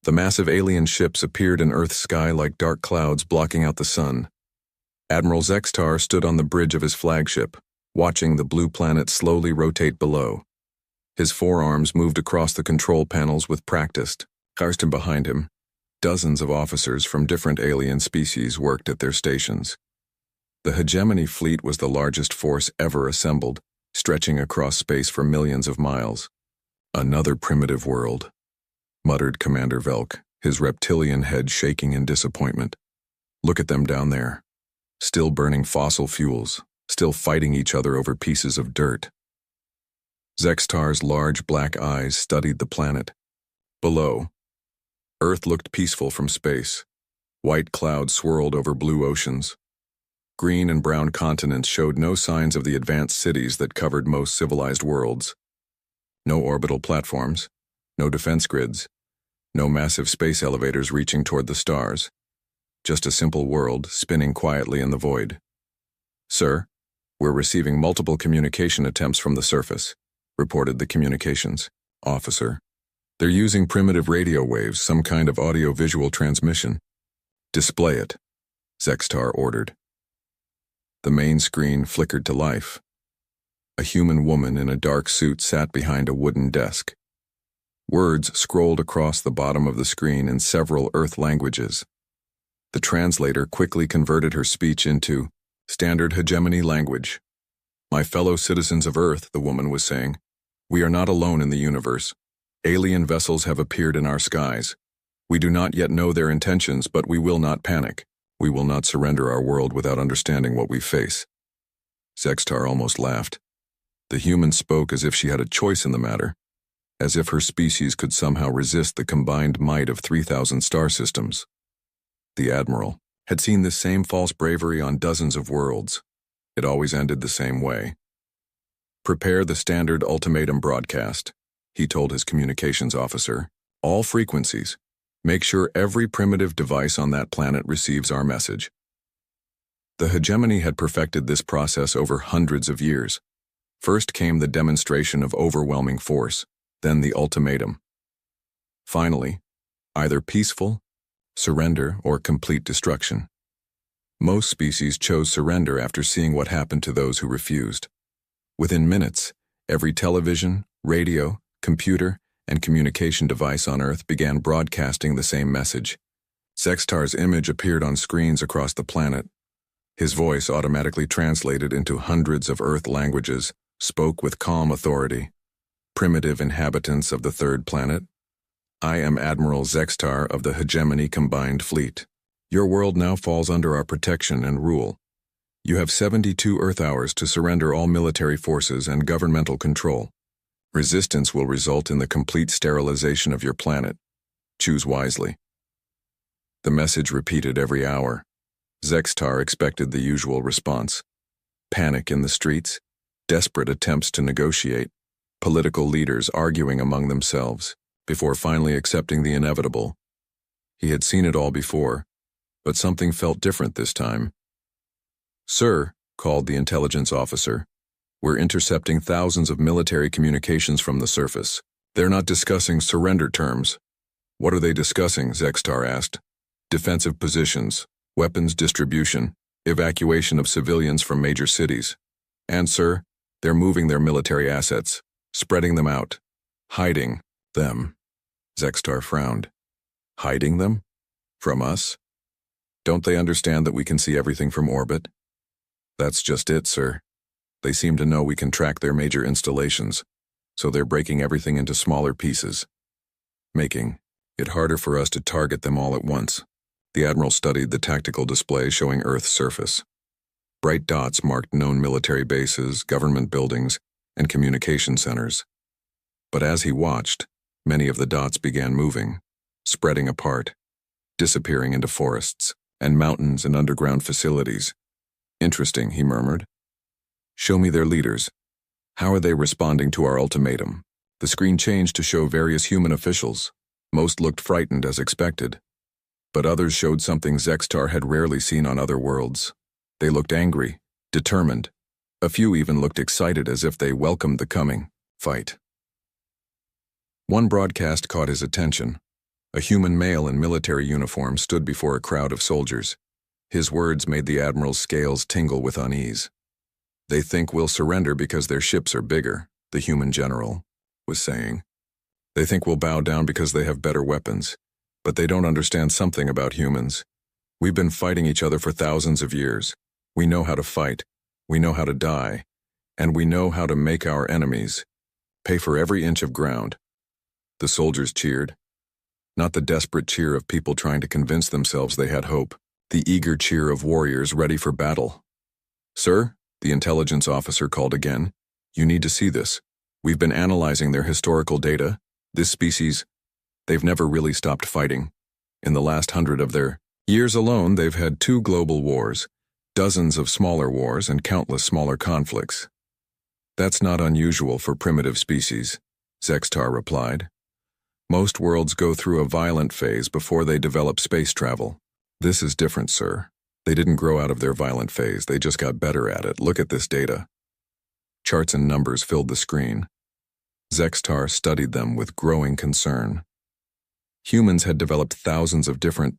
The massive alien ships appeared in Earth's sky like dark clouds blocking out the sun. Admiral Zextar stood on the bridge of his flagship, watching the blue planet slowly rotate below. His forearms moved across the control panels with practice. Karsten behind him, dozens of officers from different alien species worked at their stations. The hegemony fleet was the largest force ever assembled, stretching across space for millions of miles. "Another primitive world," muttered Commander Velk, his reptilian head shaking in disappointment. "Look at them down there. Still burning fossil fuels, still fighting each other over pieces of dirt." Zextar's large black eyes studied the planet. Below, Earth looked peaceful from space. White clouds swirled over blue oceans. Green and brown continents showed no signs of the advanced cities that covered most civilized worlds. No orbital platforms, no defense grids, no massive space elevators reaching toward the stars. Just a simple world spinning quietly in the void. "Sir, we're receiving multiple communication attempts from the surface," reported the communications officer. "They're using primitive radio waves, some kind of audio-visual transmission." "Display it," Zextar ordered. The main screen flickered to life. A human woman in a dark suit sat behind a wooden desk. Words scrolled across the bottom of the screen in several Earth languages. The translator quickly converted her speech into standard hegemony language. "My fellow citizens of Earth," the woman was saying, "we are not alone in the universe. Alien vessels have appeared in our skies. We do not yet know their intentions, but we will not panic. We will not surrender our world without understanding what we face." Zextar almost laughed. The human spoke as if she had a choice in the matter, as if her species could somehow resist the combined might of 3,000 star systems. The Admiral had seen this same false bravery on dozens of worlds. It always ended the same way. "Prepare the standard ultimatum broadcast," he told his communications officer. "All frequencies. Make sure every primitive device on that planet receives our message." The hegemony had perfected this process over hundreds of years. First came the demonstration of overwhelming force, then the ultimatum. Finally, either peaceful, surrender, or complete destruction. Most species chose surrender after seeing what happened to those who refused. Within minutes, every television, radio, computer, and communication device on Earth began broadcasting the same message. Zextar's image appeared on screens across the planet. His voice, automatically translated into hundreds of Earth languages, spoke with calm authority. "Primitive inhabitants of the third planet, I am Admiral Zextar of the Hegemony Combined Fleet. Your world now falls under our protection and rule. You have 72 Earth hours to surrender all military forces and governmental control. Resistance will result in the complete sterilization of your planet. Choose wisely." The message repeated every hour. Zextar expected the usual response. Panic in the streets, desperate attempts to negotiate, political leaders arguing among themselves, before finally accepting the inevitable. He had seen it all before, but something felt different this time. "Sir," called the intelligence officer, "we're intercepting thousands of military communications from the surface. They're not discussing surrender terms." "What are they discussing?" Zextar asked. "Defensive positions, weapons distribution, evacuation of civilians from major cities. And, sir, they're moving their military assets, spreading them out, hiding them." Zextar frowned. "Hiding them? From us? Don't they understand that we can see everything from orbit?" "That's just it, sir. They seem to know we can track their major installations, so they're breaking everything into smaller pieces, making it harder for us to target them all at once." The Admiral studied the tactical display showing Earth's surface. Bright dots marked known military bases, government buildings, and communication centers. But as he watched, many of the dots began moving, spreading apart, disappearing into forests, and mountains and underground facilities. "Interesting," he murmured. "Show me their leaders. How are they responding to our ultimatum?" The screen changed to show various human officials. Most looked frightened as expected, but others showed something Zextar had rarely seen on other worlds. They looked angry, determined. A few even looked excited as if they welcomed the coming fight. One broadcast caught his attention. A human male in military uniform stood before a crowd of soldiers. His words made the admiral's scales tingle with unease. "They think we'll surrender because their ships are bigger," the human general was saying. "They think we'll bow down because they have better weapons. But they don't understand something about humans. We've been fighting each other for thousands of years. We know how to fight. We know how to die. And we know how to make our enemies pay for every inch of ground." The soldiers cheered. Not the desperate cheer of people trying to convince themselves they had hope. The eager cheer of warriors ready for battle. "Sir," the intelligence officer called again, "you need to see this. We've been analyzing their historical data. This species, they've never really stopped fighting. In the last 100 of their years alone, they've had 2 global wars, dozens of smaller wars, and countless smaller conflicts." "That's not unusual for primitive species," Zextar replied. "Most worlds go through a violent phase before they develop space travel. This is different, sir. They didn't grow out of their violent phase, they just got better at it. Look at this data." Charts and numbers filled the screen. Zextar studied them with growing concern. Humans had developed thousands of different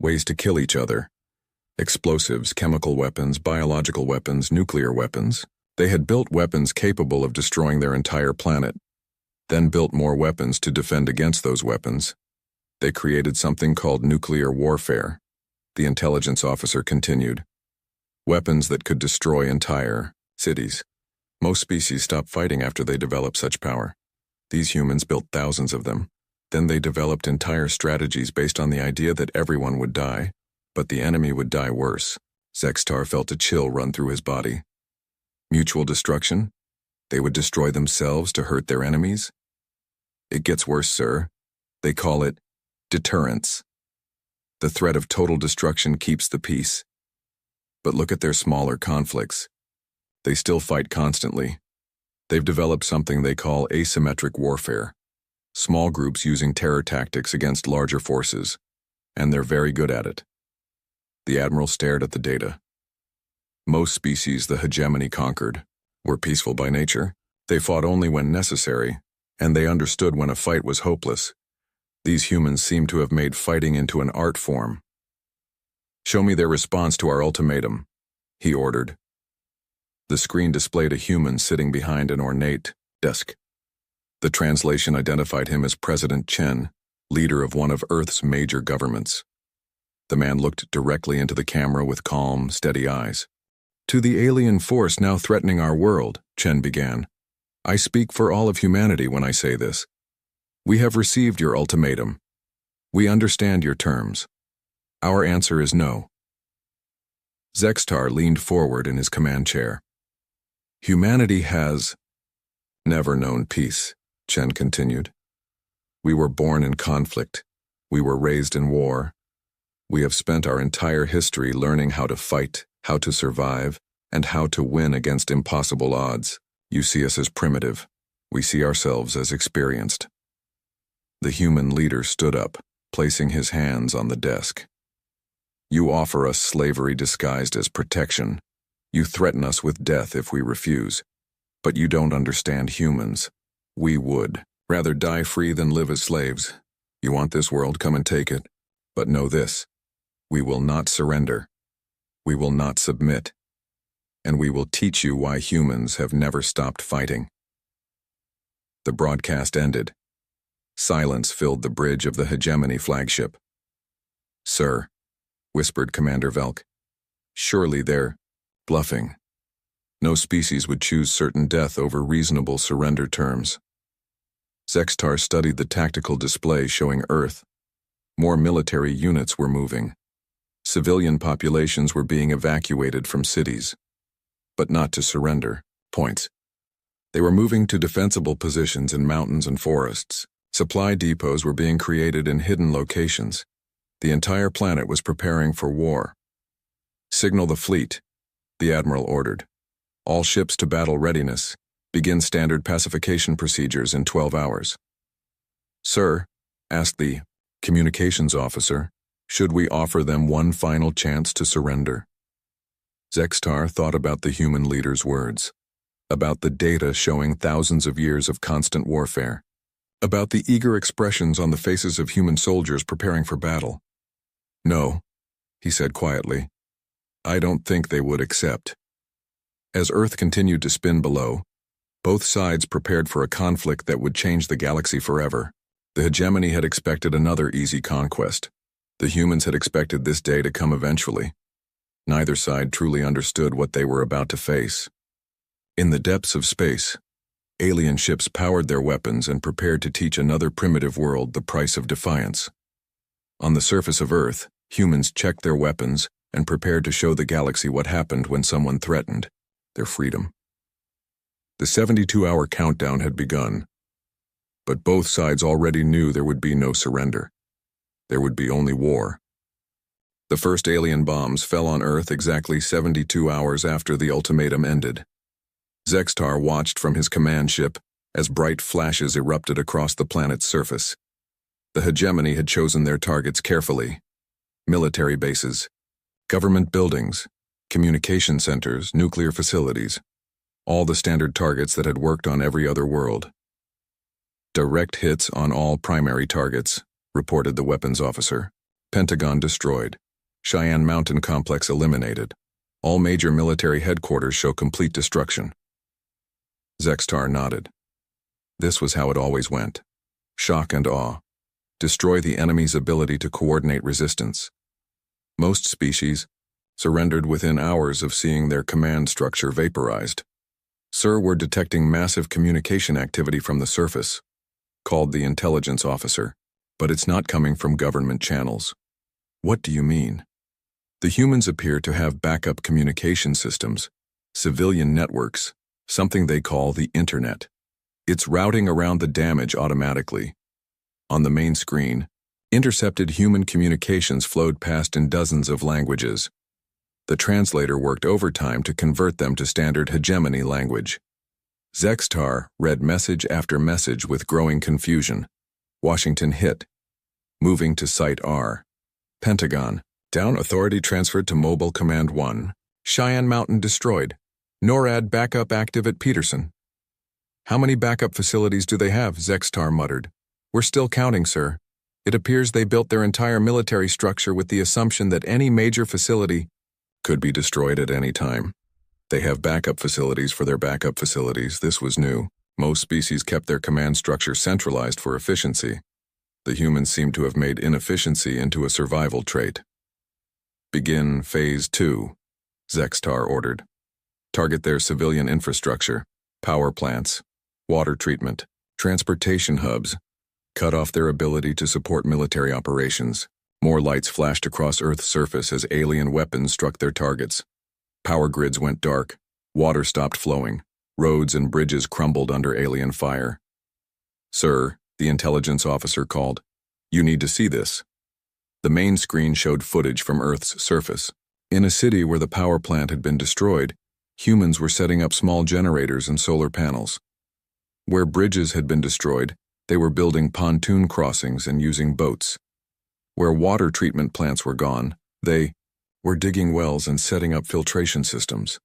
ways to kill each other. Explosives, chemical weapons, biological weapons, nuclear weapons. They had built weapons capable of destroying their entire planet, then built more weapons to defend against those weapons. They created something called nuclear warfare. The intelligence officer continued. Weapons that could destroy entire cities. Most species stop fighting after they develop such power. These humans built thousands of them. Then they developed entire strategies based on the idea that everyone would die, but the enemy would die worse. Zextar felt a chill run through his body. Mutual destruction? They would destroy themselves to hurt their enemies? It gets worse, sir. They call it deterrence. The threat of total destruction keeps the peace. But look at their smaller conflicts. They still fight constantly. They've developed something they call asymmetric warfare. Small groups using terror tactics against larger forces. And they're very good at it. The admiral stared at the data. Most species the hegemony conquered were peaceful by nature. They fought only when necessary, and they understood when a fight was hopeless. These humans seem to have made fighting into an art form. "Show me their response to our ultimatum," he ordered. The screen displayed a human sitting behind an ornate desk. The translation identified him as President Chen, leader of one of Earth's major governments. The man looked directly into the camera with calm, steady eyes. "To the alien force now threatening our world," Chen began, "I speak for all of humanity when I say this. We have received your ultimatum. We understand your terms. Our answer is no." Zextar leaned forward in his command chair. "Humanity has never known peace," Chen continued. "We were born in conflict. We were raised in war. We have spent our entire history learning how to fight, how to survive, and how to win against impossible odds. You see us as primitive. We see ourselves as experienced." The human leader stood up, placing his hands on the desk. "You offer us slavery disguised as protection. You threaten us with death if we refuse. But you don't understand humans. We would rather die free than live as slaves. You want this world? Come and take it. But know this. We will not surrender. We will not submit. And we will teach you why humans have never stopped fighting." The broadcast ended. Silence filled the bridge of the hegemony flagship. "Sir," whispered Commander Velk, "surely they're bluffing. No species would choose certain death over reasonable surrender terms." Zextar studied the tactical display showing Earth. More military units were moving. Civilian populations were being evacuated from cities. But not to surrender. Points. They were moving to defensible positions in mountains and forests. Supply depots were being created in hidden locations. The entire planet was preparing for war. "Signal the fleet," the admiral ordered. "All ships to battle readiness. Begin standard pacification procedures in 12 hours. "Sir," asked the communications officer, "should we offer them one final chance to surrender?" Zextar thought about the human leader's words, about the data showing thousands of years of constant warfare. About the eager expressions on the faces of human soldiers preparing for battle. "No," he said quietly. "I don't think they would accept." As Earth continued to spin below, both sides prepared for a conflict that would change the galaxy forever. The hegemony had expected another easy conquest. The humans had expected this day to come eventually. Neither side truly understood what they were about to face. In the depths of space, alien ships powered their weapons and prepared to teach another primitive world the price of defiance. On the surface of Earth, humans checked their weapons and prepared to show the galaxy what happened when someone threatened their freedom. The 72-hour countdown had begun, but both sides already knew there would be no surrender. There would be only war. The first alien bombs fell on Earth exactly 72 hours after the ultimatum ended. Zextar watched from his command ship as bright flashes erupted across the planet's surface. The hegemony had chosen their targets carefully. Military bases, government buildings, communication centers, nuclear facilities, all the standard targets that had worked on every other world. "Direct hits on all primary targets," reported the weapons officer. "Pentagon destroyed. Cheyenne Mountain Complex eliminated. All major military headquarters show complete destruction." Zextar nodded. This was how it always went. Shock and awe. Destroy the enemy's ability to coordinate resistance. Most species surrendered within hours of seeing their command structure vaporized. "Sir, we're detecting massive communication activity from the surface," called the intelligence officer, "but it's not coming from government channels." "What do you mean?" "The humans appear to have backup communication systems, civilian networks, something they call the Internet. It's routing around the damage automatically." On the main screen, intercepted human communications flowed past in dozens of languages. The translator worked overtime to convert them to standard hegemony language. Zextar read message after message with growing confusion. Washington hit. Moving to Site R. Pentagon. Down, authority transferred to Mobile Command 1. Cheyenne Mountain destroyed. NORAD backup active at Peterson. "How many backup facilities do they have?" Zextar muttered. "We're still counting, sir. It appears they built their entire military structure with the assumption that any major facility could be destroyed at any time. They have backup facilities for their backup facilities." This was new. Most species kept their command structure centralized for efficiency. The humans seemed to have made inefficiency into a survival trait. "Begin Phase 2, Zextar ordered. "Target their civilian infrastructure, power plants, water treatment, transportation hubs. Cut off their ability to support military operations." More lights flashed across Earth's surface as alien weapons struck their targets. Power grids went dark, water stopped flowing, roads and bridges crumbled under alien fire. "Sir," the intelligence officer called, "you need to see this." The main screen showed footage from Earth's surface. In a city where the power plant had been destroyed, humans were setting up small generators and solar panels. Where bridges had been destroyed, they were building pontoon crossings and using boats. Where water treatment plants were gone, they were digging wells and setting up filtration systems.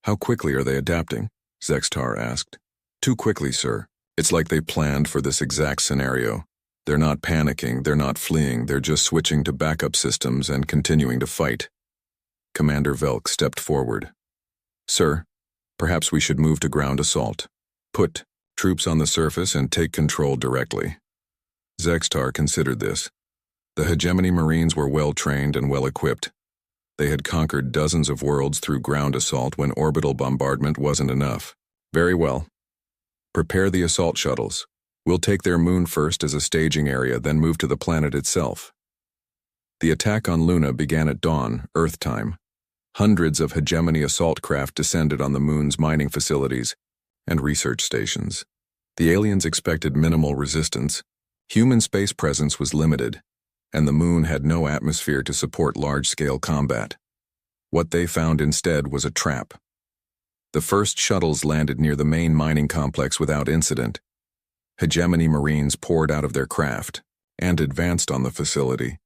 "How quickly are they adapting?" Zextar asked. "Too quickly, sir. It's like they planned for this exact scenario. They're not panicking, they're not fleeing, they're just switching to backup systems and continuing to fight." Commander Velk stepped forward. "Sir, perhaps we should move to ground assault. Put troops on the surface and take control directly." Zextar considered this. The hegemony Marines were well-trained and well-equipped. They had conquered dozens of worlds through ground assault when orbital bombardment wasn't enough. "Very well. Prepare the assault shuttles. We'll take their moon first as a staging area, then move to the planet itself." The attack on Luna began at dawn, Earth time. Hundreds of hegemony assault craft descended on the moon's mining facilities and research stations. The aliens expected minimal resistance. Human space presence was limited, and the moon had no atmosphere to support large-scale combat. What they found instead was a trap. The first shuttles landed near the main mining complex without incident. Hegemony Marines poured out of their craft and advanced on the facility.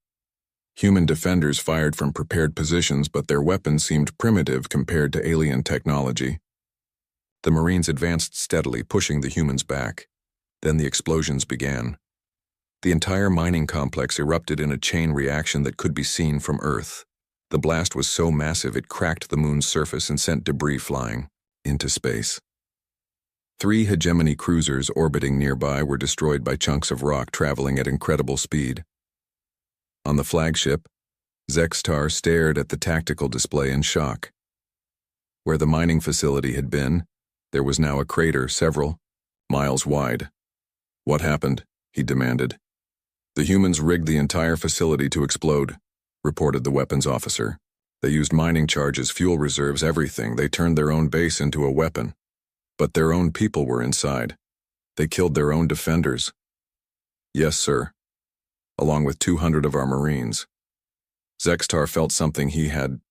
Human defenders fired from prepared positions, but their weapons seemed primitive compared to alien technology. The Marines advanced steadily, pushing the humans back. Then the explosions began. The entire mining complex erupted in a chain reaction that could be seen from Earth. The blast was so massive it cracked the moon's surface and sent debris flying into space. 3 hegemony cruisers orbiting nearby were destroyed by chunks of rock traveling at incredible speed. On the flagship, Zextar stared at the tactical display in shock. Where the mining facility had been, there was now a crater several miles wide. "What happened?" he demanded. "The humans rigged the entire facility to explode," reported the weapons officer. "They used mining charges, fuel reserves, everything. They turned their own base into a weapon. But their own people were inside. They killed their own defenders." "Yes, sir. Along with 200 of our Marines." Zextar felt something he had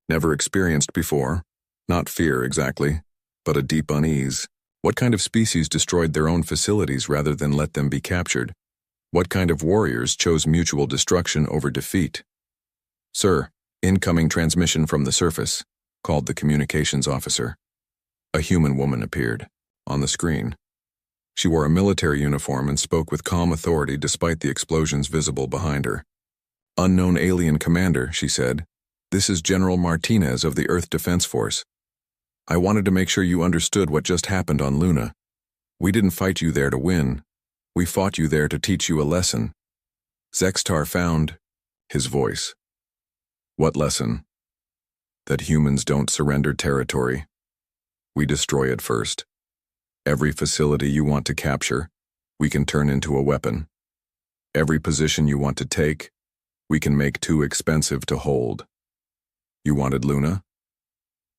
never experienced before. Not fear, exactly, but a deep unease. What kind of species destroyed their own facilities rather than let them be captured? What kind of warriors chose mutual destruction over defeat? "Sir, incoming transmission from the surface," called the communications officer. A human woman appeared on the screen. She wore a military uniform and spoke with calm authority despite the explosions visible behind her. "Unknown alien commander," she said. "This is General Martinez of the Earth Defense Force. I wanted to make sure you understood what just happened on Luna. We didn't fight you there to win. We fought you there to teach you a lesson." Zextar found his voice. "What lesson?" "That humans don't surrender territory. We destroy it first. Every facility you want to capture, we can turn into a weapon. Every position you want to take, we can make too expensive to hold. You wanted Luna?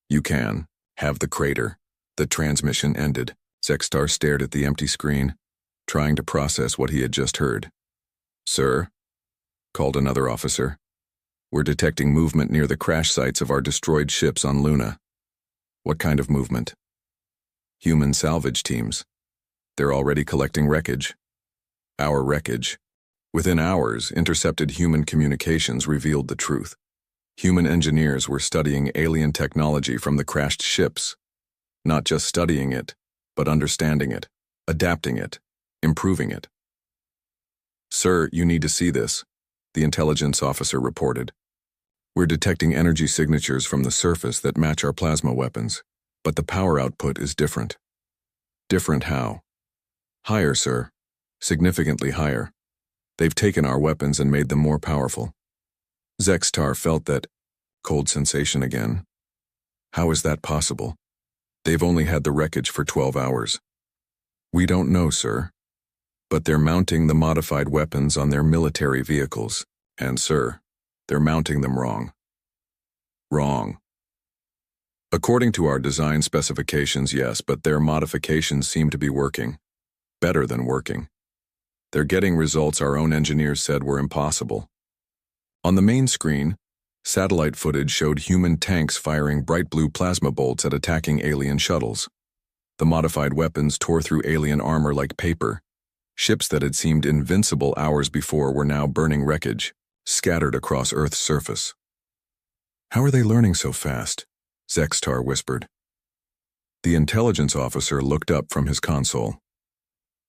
You can have the crater." The transmission ended. Zextar stared at the empty screen, trying to process what he had just heard. "Sir," called another officer, "we're detecting movement near the crash sites of our destroyed ships on Luna." "What kind of movement?" "Human salvage teams. They're already collecting wreckage." "Our wreckage." Within hours, intercepted human communications revealed the truth. Human engineers were studying alien technology from the crashed ships. Not just studying it, but understanding it, adapting it, improving it. "Sir, you need to see this," the intelligence officer reported. "We're detecting energy signatures from the surface that match our plasma weapons, but the power output is different." "Different how?" "Higher, sir. Significantly higher. They've taken our weapons and made them more powerful." Zextar felt that cold sensation again. How is that possible? They've only had the wreckage for 12 hours. "We don't know, sir. But they're mounting the modified weapons on their military vehicles. And, sir, they're mounting them wrong." "Wrong." "According to our design specifications, yes, but their modifications seem to be working. Better than working. They're getting results our own engineers said were impossible." On the main screen, satellite footage showed human tanks firing bright blue plasma bolts at attacking alien shuttles. The modified weapons tore through alien armor like paper. Ships that had seemed invincible hours before were now burning wreckage, scattered across Earth's surface. "How are they learning so fast?" Zextar whispered. The intelligence officer looked up from his console.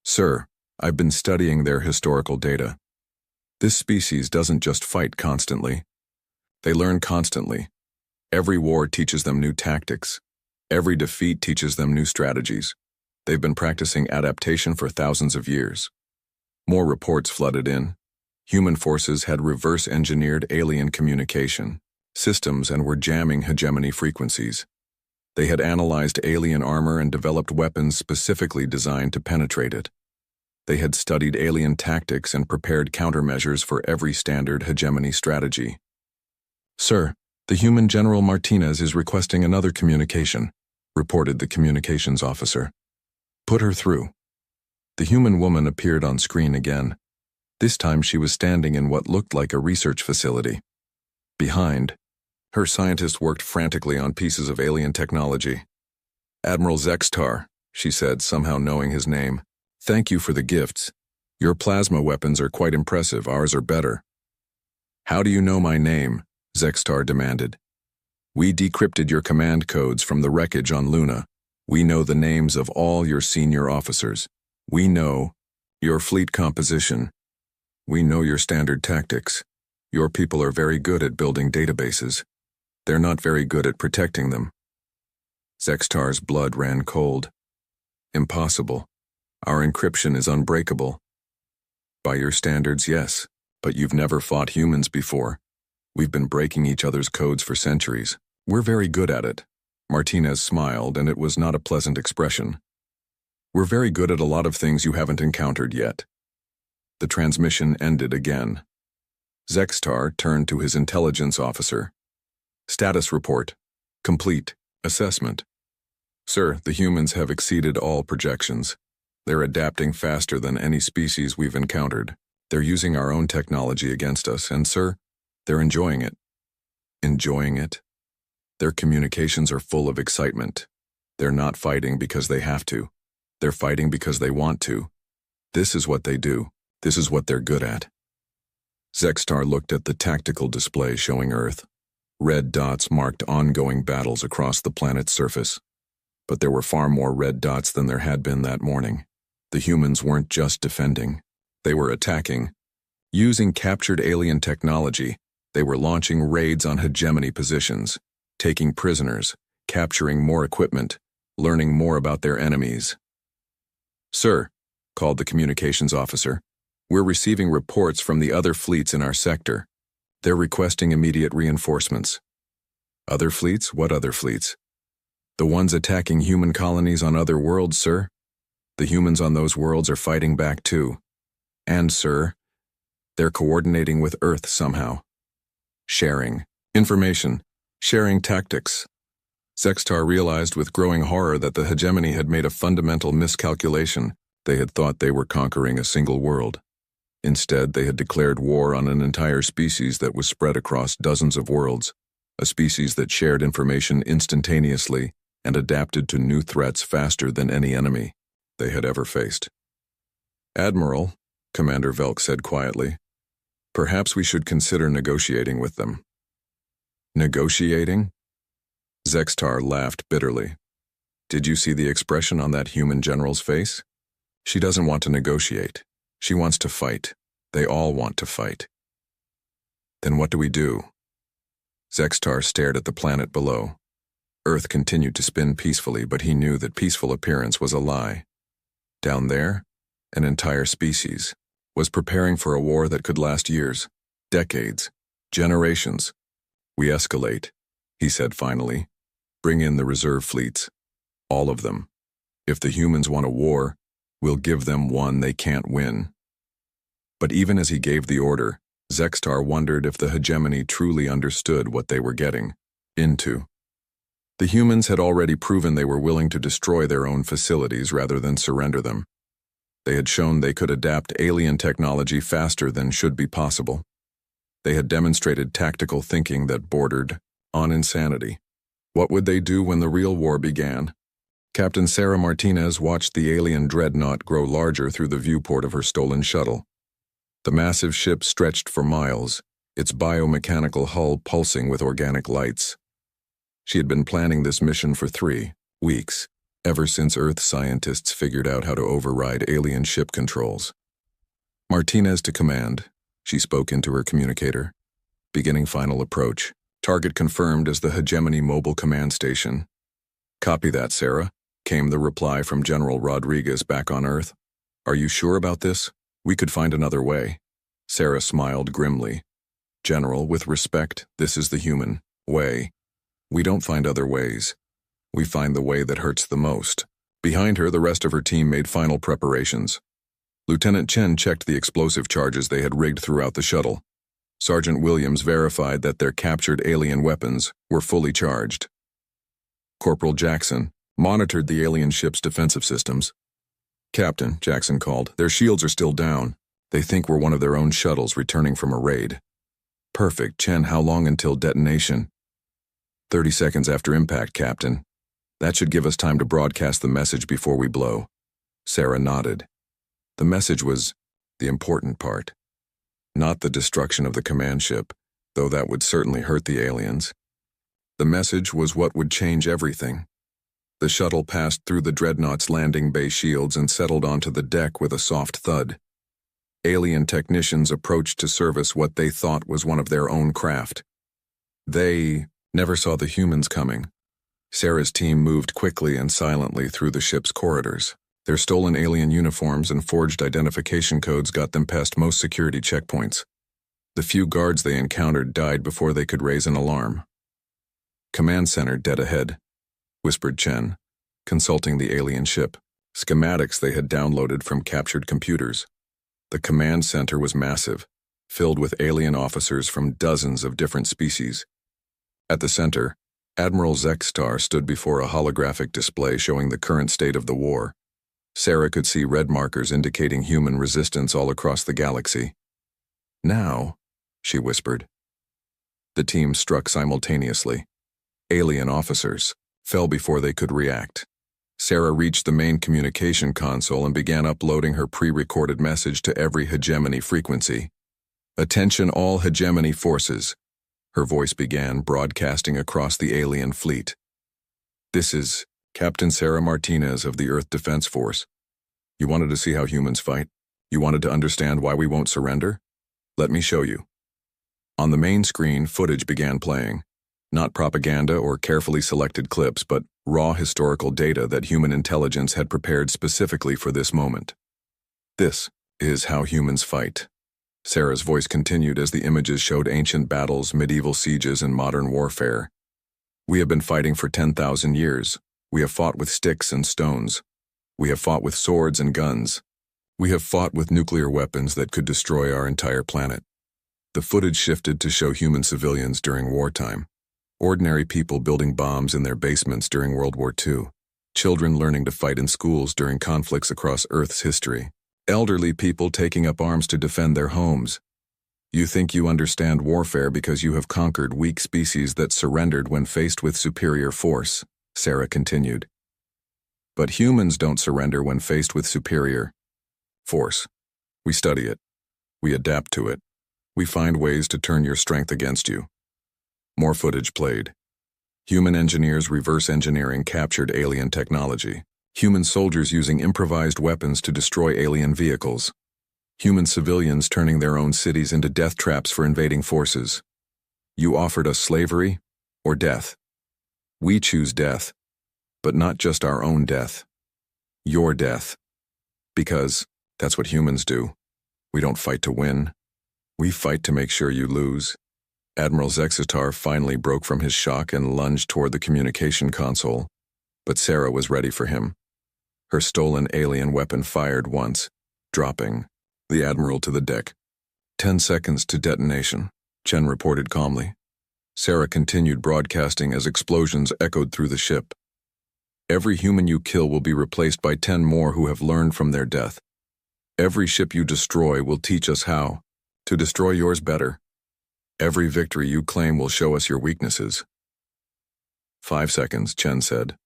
"Sir, I've been studying their historical data. This species doesn't just fight constantly. They learn constantly. Every war teaches them new tactics. Every defeat teaches them new strategies. They've been practicing adaptation for thousands of years." More reports flooded in. Human forces had reverse-engineered alien communication systems and were jamming hegemony frequencies. They had analyzed alien armor and developed weapons specifically designed to penetrate it. They had studied alien tactics and prepared countermeasures for every standard hegemony strategy. "Sir, the human General Martinez is requesting another communication," reported the communications officer. "Put her through." The human woman appeared on screen again. This time she was standing in what looked like a research facility. Behind, her scientists worked frantically on pieces of alien technology. "Admiral Zextar," she said, somehow knowing his name. "Thank you for the gifts. Your plasma weapons are quite impressive, ours are better." "How do you know my name?" Zextar demanded. "We decrypted your command codes from the wreckage on Luna. We know the names of all your senior officers. We know your fleet composition. We know your standard tactics. Your people are very good at building databases. They're not very good at protecting them. Zextar's blood ran cold. Impossible. Our encryption is unbreakable. By your standards, yes, but you've never fought humans before. We've been breaking each other's codes for centuries. We're very good at it. Martinez smiled, and it was not a pleasant expression. We're very good at a lot of things you haven't encountered yet. The transmission ended again. Zextar turned to his intelligence officer. Status report. Complete. Assessment. Sir, the humans have exceeded all projections. They're adapting faster than any species we've encountered. They're using our own technology against us, and sir, they're enjoying it. Enjoying it? Their communications are full of excitement. They're not fighting because they have to. They're fighting because they want to. This is what they do. This is what they're good at. Zextar looked at the tactical display showing Earth. Red dots marked ongoing battles across the planet's surface. But there were far more red dots than there had been that morning. The humans weren't just defending. They were attacking. Using captured alien technology, they were launching raids on hegemony positions, taking prisoners, capturing more equipment, learning more about their enemies. Sir, called the communications officer, we're receiving reports from the other fleets in our sector. They're requesting immediate reinforcements. Other fleets? What other fleets? The ones attacking human colonies on other worlds, sir. The humans on those worlds are fighting back too. And, sir, they're coordinating with Earth somehow. Sharing information, sharing tactics. Zextar realized with growing horror that the hegemony had made a fundamental miscalculation. They had thought they were conquering a single world. Instead, they had declared war on an entire species that was spread across dozens of worlds, a species that shared information instantaneously and adapted to new threats faster than any enemy they had ever faced. Admiral, Commander Velk said quietly, perhaps we should consider negotiating with them. Negotiating? Zextar laughed bitterly. Did you see the expression on that human general's face? She doesn't want to negotiate. She wants to fight. They all want to fight. Then what do we do? Zextar stared at the planet below. Earth continued to spin peacefully, but he knew that peaceful appearance was a lie. Down there, an entire species was preparing for a war that could last years, decades, generations. We escalate, he said finally. Bring in the reserve fleets. All of them. If the humans want a war, we'll give them one they can't win. But even as he gave the order, Zextar wondered if the hegemony truly understood what they were getting into. The humans had already proven they were willing to destroy their own facilities rather than surrender them. They had shown they could adapt alien technology faster than should be possible. They had demonstrated tactical thinking that bordered on insanity. What would they do when the real war began? Captain Sarah Martinez watched the alien dreadnought grow larger through the viewport of her stolen shuttle. The massive ship stretched for miles, its biomechanical hull pulsing with organic lights. She had been planning this mission for 3 weeks, ever since Earth scientists figured out how to override alien ship controls. Martinez to command, she spoke into her communicator. Beginning final approach. Target confirmed as the Hegemony Mobile Command Station. Copy that, Sarah, came the reply from General Rodriguez back on Earth. Are you sure about this? We could find another way. Sarah smiled grimly. General, with respect, this is the human way. We don't find other ways. We find the way that hurts the most. Behind her, the rest of her team made final preparations. Lieutenant Chen checked the explosive charges they had rigged throughout the shuttle. Sergeant Williams verified that their captured alien weapons were fully charged. Corporal Jackson monitored the alien ship's defensive systems. Captain, Jackson called, their shields are still down. They think we're one of their own shuttles returning from a raid. Perfect. Chen, how long until detonation? 30 seconds after impact, Captain. That should give us time to broadcast the message before we blow. Sarah nodded. The message was the important part. Not the destruction of the command ship, though that would certainly hurt the aliens. The message was what would change everything. The shuttle passed through the dreadnought's landing bay shields and settled onto the deck with a soft thud. Alien technicians approached to service what they thought was one of their own craft. They never saw the humans coming. Sarah's team moved quickly and silently through the ship's corridors. Their stolen alien uniforms and forged identification codes got them past most security checkpoints. The few guards they encountered died before they could raise an alarm. "Command center dead ahead," whispered Chen, consulting the alien ship, schematics they had downloaded from captured computers. The command center was massive, filled with alien officers from dozens of different species. At the center, Admiral Zextar stood before a holographic display showing the current state of the war. Sarah could see red markers indicating human resistance all across the galaxy. "Now," she whispered. The team struck simultaneously. Alien officers fell before they could react. Sarah reached the main communication console and began uploading her pre-recorded message to every hegemony frequency. "Attention all hegemony forces," her voice began, broadcasting across the alien fleet. "This is Captain Sarah Martinez of the Earth Defense Force. You wanted to see how humans fight? You wanted to understand why we won't surrender? Let me show you." On the main screen, footage began playing. Not propaganda or carefully selected clips, but raw historical data that human intelligence had prepared specifically for this moment. "This is how humans fight." Sarah's voice continued as the images showed ancient battles, medieval sieges, and modern warfare. "We have been fighting for 10,000 years. We have fought with sticks and stones. We have fought with swords and guns. We have fought with nuclear weapons that could destroy our entire planet." The footage shifted to show human civilians during wartime. Ordinary people building bombs in their basements during World War II. Children learning to fight in schools during conflicts across Earth's history. Elderly people taking up arms to defend their homes. "You think you understand warfare because you have conquered weak species that surrendered when faced with superior force," Sarah continued. "But humans don't surrender when faced with superior force. We study it. We adapt to it. We find ways to turn your strength against you." More footage played. Human engineers reverse engineering captured alien technology. Human soldiers using improvised weapons to destroy alien vehicles. Human civilians turning their own cities into death traps for invading forces. "You offered us slavery or death. We choose death, but not just our own death. Your death. Because that's what humans do. We don't fight to win. We fight to make sure you lose." Admiral Zextar finally broke from his shock and lunged toward the communication console, but Sarah was ready for him. Her stolen alien weapon fired once, dropping the Admiral to the deck. 10 seconds to detonation, Chen reported calmly. Sarah continued broadcasting as explosions echoed through the ship. "Every human you kill will be replaced by 10 more who have learned from their death. Every ship you destroy will teach us how to destroy yours better. Every victory you claim will show us your weaknesses." 5 seconds, Chen said.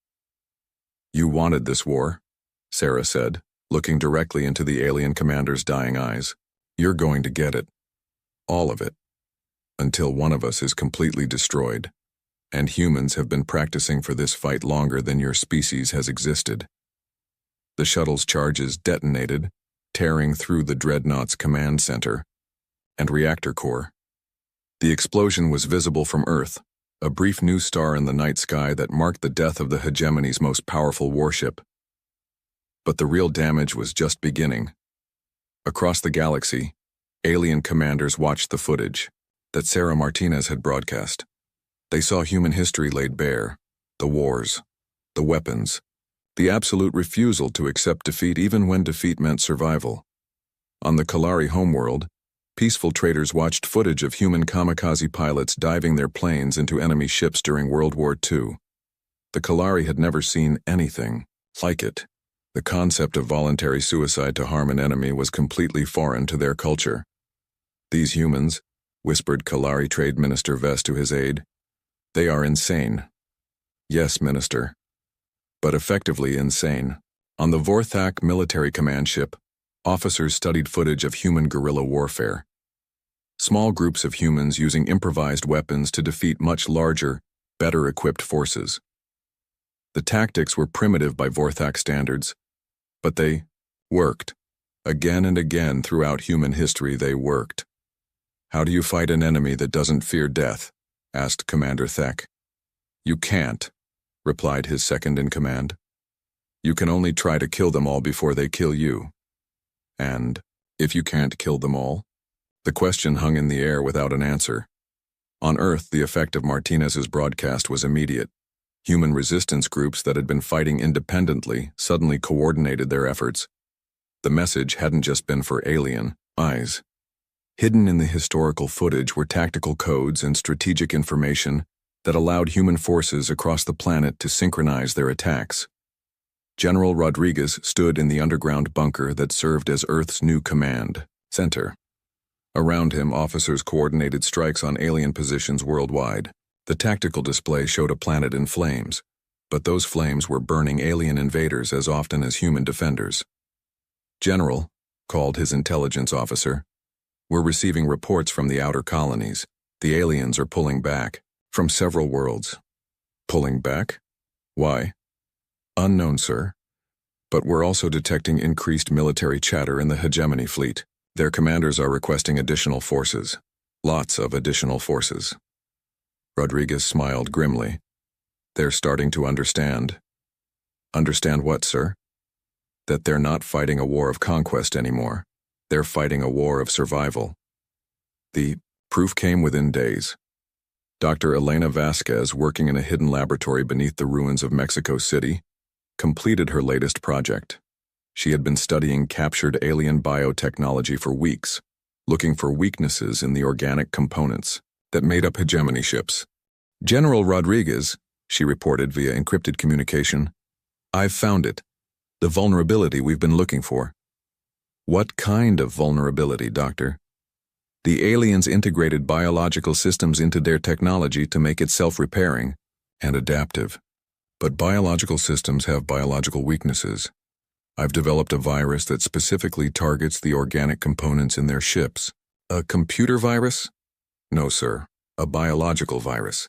"You wanted this war," Sarah said, looking directly into the alien commander's dying eyes. "You're going to get it. All of it. Until one of us is completely destroyed. And humans have been practicing for this fight longer than your species has existed." The shuttle's charges detonated, tearing through the Dreadnought's command center and reactor core. The explosion was visible from Earth, a brief new star in the night sky that marked the death of the hegemony's most powerful warship. But the real damage was just beginning. Across the galaxy, alien commanders watched the footage that Sarah Martinez had broadcast. They saw human history laid bare, the wars, the weapons, the absolute refusal to accept defeat even when defeat meant survival. On the Kalari homeworld, peaceful traders watched footage of human kamikaze pilots diving their planes into enemy ships during World War II. The Kalari had never seen anything like it. The concept of voluntary suicide to harm an enemy was completely foreign to their culture. "These humans," whispered Kalari Trade Minister Vest to his aide, "they are insane." "Yes, Minister. But effectively insane." On the Vorthak military command ship, officers studied footage of human guerrilla warfare. Small groups of humans using improvised weapons to defeat much larger, better-equipped forces. The tactics were primitive by Vorthak standards, but they worked. Again and again throughout human history they worked. "How do you fight an enemy that doesn't fear death?" asked Commander Thek. "You can't," replied his second-in-command. "You can only try to kill them all before they kill you." And if you can't kill them all? The question hung in the air without an answer. On Earth, the effect of Martinez's broadcast was immediate. Human resistance groups that had been fighting independently suddenly coordinated their efforts. The message hadn't just been for alien eyes. Hidden in the historical footage were tactical codes and strategic information that allowed human forces across the planet to synchronize their attacks. General Rodriguez stood in the underground bunker that served as Earth's new command center. Around him, officers coordinated strikes on alien positions worldwide. The tactical display showed a planet in flames, but those flames were burning alien invaders as often as human defenders. "General," called his intelligence officer, "we're receiving reports from the outer colonies. The aliens are pulling back from several worlds." "Pulling back? Why?" "Unknown, sir. But we're also detecting increased military chatter in the hegemony fleet. Their commanders are requesting additional forces. Lots of additional forces." Rodriguez smiled grimly. "They're starting to understand." "Understand what, sir?" "That they're not fighting a war of conquest anymore. They're fighting a war of survival." The proof came within days. Dr. Elena Vasquez, working in a hidden laboratory beneath the ruins of Mexico City, completed her latest project. She had been studying captured alien biotechnology for weeks, looking for weaknesses in the organic components that made up hegemony ships. "General Rodriguez," she reported via encrypted communication, "I've found it. The vulnerability we've been looking for." "What kind of vulnerability, Doctor?" "The aliens integrated biological systems into their technology to make it self-repairing and adaptive. But biological systems have biological weaknesses. I've developed a virus that specifically targets the organic components in their ships." "A computer virus?" "No, sir. A biological virus.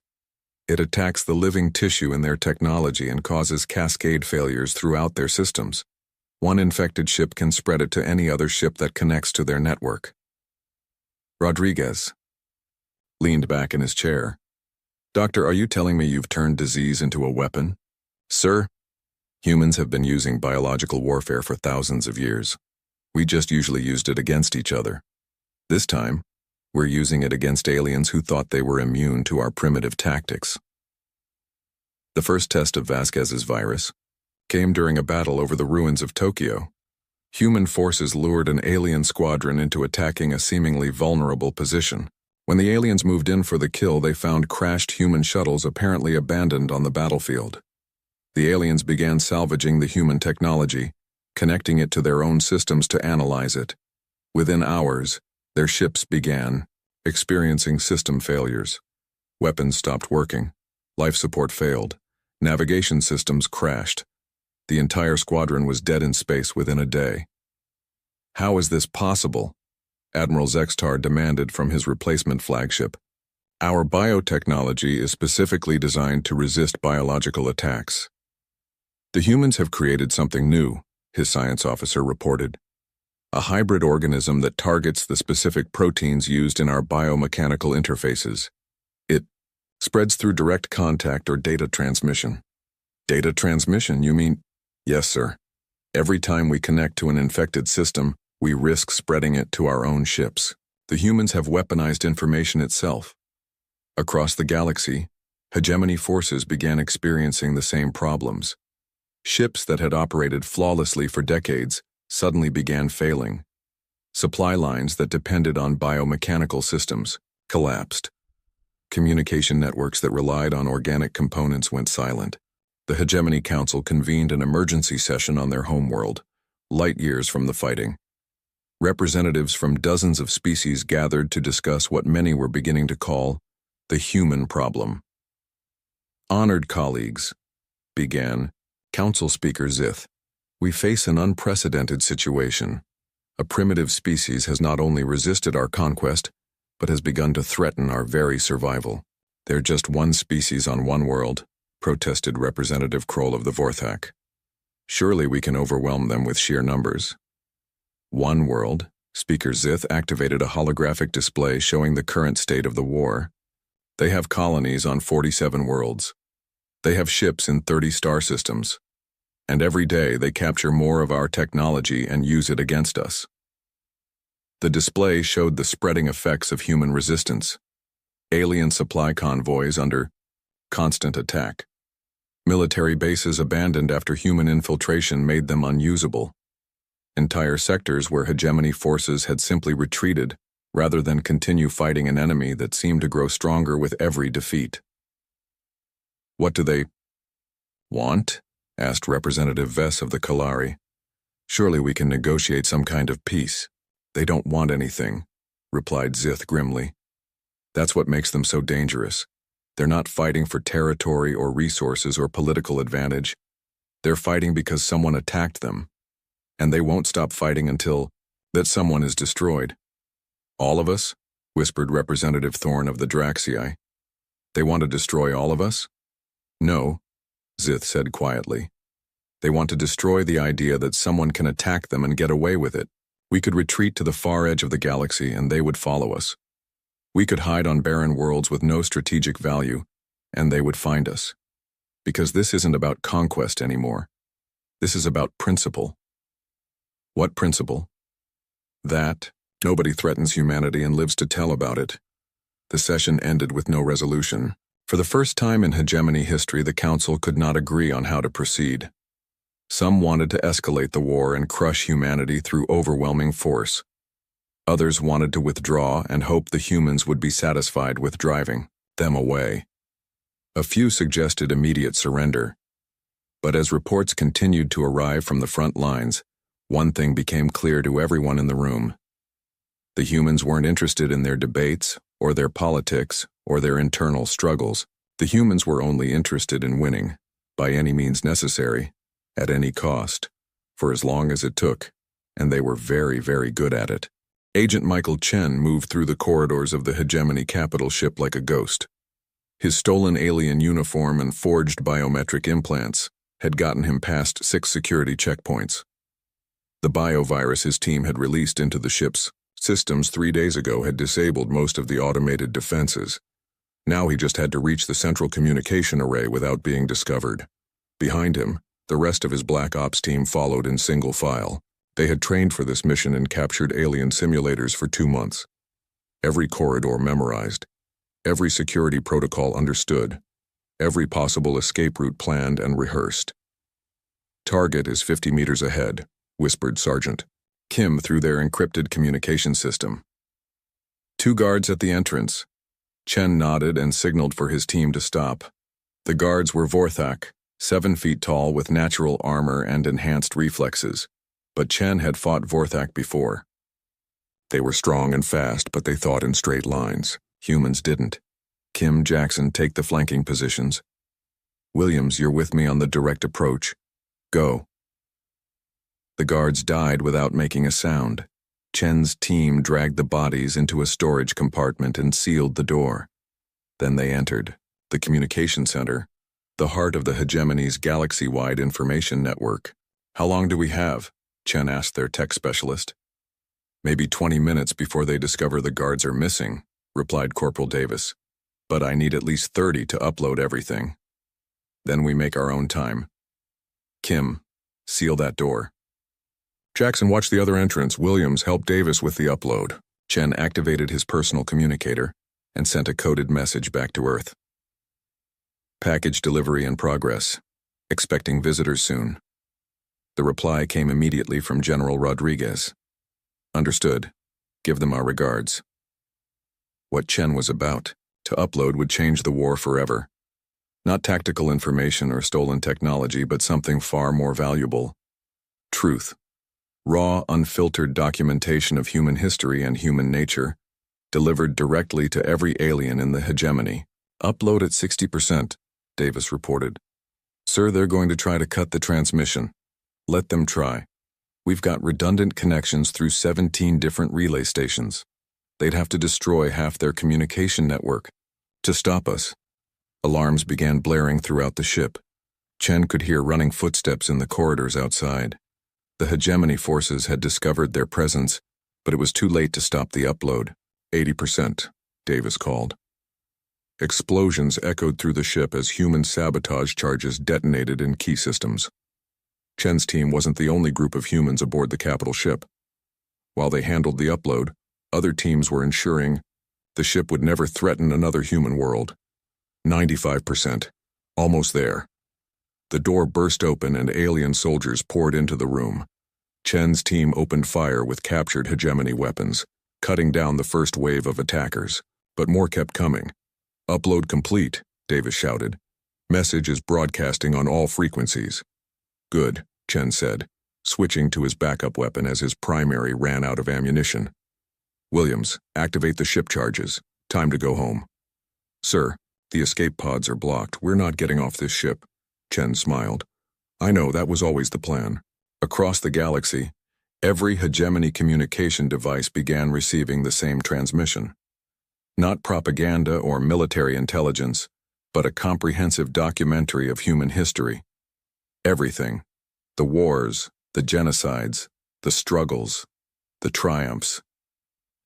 It attacks the living tissue in their technology and causes cascade failures throughout their systems. One infected ship can spread it to any other ship that connects to their network." Rodriguez leaned back in his chair. "Doctor, are you telling me you've turned disease into a weapon?" "Sir, humans have been using biological warfare for thousands of years. We just usually used it against each other. This time, we're using it against aliens who thought they were immune to our primitive tactics." The first test of Vasquez's virus came during a battle over the ruins of Tokyo. Human forces lured an alien squadron into attacking a seemingly vulnerable position. When the aliens moved in for the kill, they found crashed human shuttles apparently abandoned on the battlefield. The aliens began salvaging the human technology, connecting it to their own systems to analyze it. Within hours, their ships began experiencing system failures. Weapons stopped working. Life support failed. Navigation systems crashed. The entire squadron was dead in space within a day. "How is this possible?" Admiral Zextar demanded from his replacement flagship. "Our biotechnology is specifically designed to resist biological attacks." "The humans have created something new," his science officer reported. "A hybrid organism that targets the specific proteins used in our biomechanical interfaces. It spreads through direct contact or data transmission." "Data transmission, you mean?" "Yes, sir. Every time we connect to an infected system, we risk spreading it to our own ships. The humans have weaponized information itself." Across the galaxy, hegemony forces began experiencing the same problems. Ships that had operated flawlessly for decades suddenly began failing. Supply lines that depended on biomechanical systems collapsed. Communication networks that relied on organic components went silent. The Hegemony Council convened an emergency session on their homeworld, light years from the fighting. Representatives from dozens of species gathered to discuss what many were beginning to call the human problem. "Honored colleagues," began Council Speaker Zith, "we face an unprecedented situation. A primitive species has not only resisted our conquest, but has begun to threaten our very survival. They're just one species on one world, protested Representative Kroll of the Vorthak. Surely we can overwhelm them with sheer numbers. One world, Speaker Zith activated a holographic display showing the current state of the war. They have colonies on 47 worlds. They have ships in 30 star systems. And every day they capture more of our technology and use it against us. The display showed the spreading effects of human resistance. Alien supply convoys under constant attack. Military bases abandoned after human infiltration made them unusable. Entire sectors where hegemony forces had simply retreated rather than continue fighting an enemy that seemed to grow stronger with every defeat. What do they want? Asked Representative Vess of the Kalari. Surely we can negotiate some kind of peace. They don't want anything, replied Zith grimly. That's what makes them so dangerous. They're not fighting for territory or resources or political advantage. They're fighting because someone attacked them. And they won't stop fighting until that someone is destroyed. All of us? Whispered Representative Thorne of the Draxii. They want to destroy all of us? No, Zith said quietly. They want to destroy the idea that someone can attack them and get away with it. We could retreat to the far edge of the galaxy and they would follow us. We could hide on barren worlds with no strategic value, and they would find us. Because this isn't about conquest anymore. This is about principle. What principle? That nobody threatens humanity and lives to tell about it. The session ended with no resolution. For the first time in hegemony history, the Council could not agree on how to proceed. Some wanted to escalate the war and crush humanity through overwhelming force. Others wanted to withdraw and hope the humans would be satisfied with driving them away. A few suggested immediate surrender. But as reports continued to arrive from the front lines, one thing became clear to everyone in the room. The humans weren't interested in their debates, or their politics, or their internal struggles. The humans were only interested in winning, by any means necessary, at any cost, for as long as it took, and they were very, very good at it. Agent Michael Chen moved through the corridors of the hegemony capital ship like a ghost. His stolen alien uniform and forged biometric implants had gotten him past 6 security checkpoints. The biovirus his team had released into the ship's systems 3 days ago had disabled most of the automated defenses. Now he just had to reach the central communication array without being discovered. Behind him, the rest of his Black Ops team followed in single file. They had trained for this mission and captured alien simulators for 2 months. Every corridor memorized. Every security protocol understood. Every possible escape route planned and rehearsed. Target is 50 meters ahead, whispered Sergeant Kim through their encrypted communication system. 2 guards at the entrance. Chen nodded and signaled for his team to stop. The guards were Vorthak, 7 feet tall with natural armor and enhanced reflexes, but Chen had fought Vorthak before. They were strong and fast, but they thought in straight lines. Humans didn't. Kim, Jackson, take the flanking positions. Williams, you're with me on the direct approach. Go. The guards died without making a sound. Chen's team dragged the bodies into a storage compartment and sealed the door. Then they entered the communication center, the heart of the hegemony's galaxy-wide information network. How long do we have? Chen asked their tech specialist. Maybe 20 minutes before they discover the guards are missing, replied Corporal Davis. But I need at least 30 to upload everything. Then we make our own time. Kim, seal that door. Jackson, watch the other entrance. Williams, help Davis with the upload. Chen activated his personal communicator and sent a coded message back to Earth. Package delivery in progress. Expecting visitors soon. The reply came immediately from General Rodriguez. Understood. Give them our regards. What Chen was about to upload would change the war forever. Not tactical information or stolen technology, but something far more valuable. Truth. Raw, unfiltered documentation of human history and human nature, delivered directly to every alien in the hegemony. Upload at 60%, Davis reported. Sir, they're going to try to cut the transmission. Let them try. We've got redundant connections through 17 different relay stations. They'd have to destroy half their communication network to stop us. Alarms began blaring throughout the ship. Chen could hear running footsteps in the corridors outside. The hegemony forces had discovered their presence, but it was too late to stop the upload. 80%, Davis called. Explosions echoed through the ship as human sabotage charges detonated in key systems. Chen's team wasn't the only group of humans aboard the capital ship. While they handled the upload, other teams were ensuring the ship would never threaten another human world. 95%. Almost there. The door burst open and alien soldiers poured into the room. Chen's team opened fire with captured hegemony weapons, cutting down the first wave of attackers. But more kept coming. Upload complete, Davis shouted. Message is broadcasting on all frequencies. Good, Chen said, switching to his backup weapon as his primary ran out of ammunition. Williams, activate the ship charges. Time to go home. Sir, the escape pods are blocked. We're not getting off this ship. Chen smiled. I know, that was always the plan. Across the galaxy, every hegemony communication device began receiving the same transmission. Not propaganda or military intelligence, but a comprehensive documentary of human history. Everything. The wars, the genocides, the struggles, the triumphs.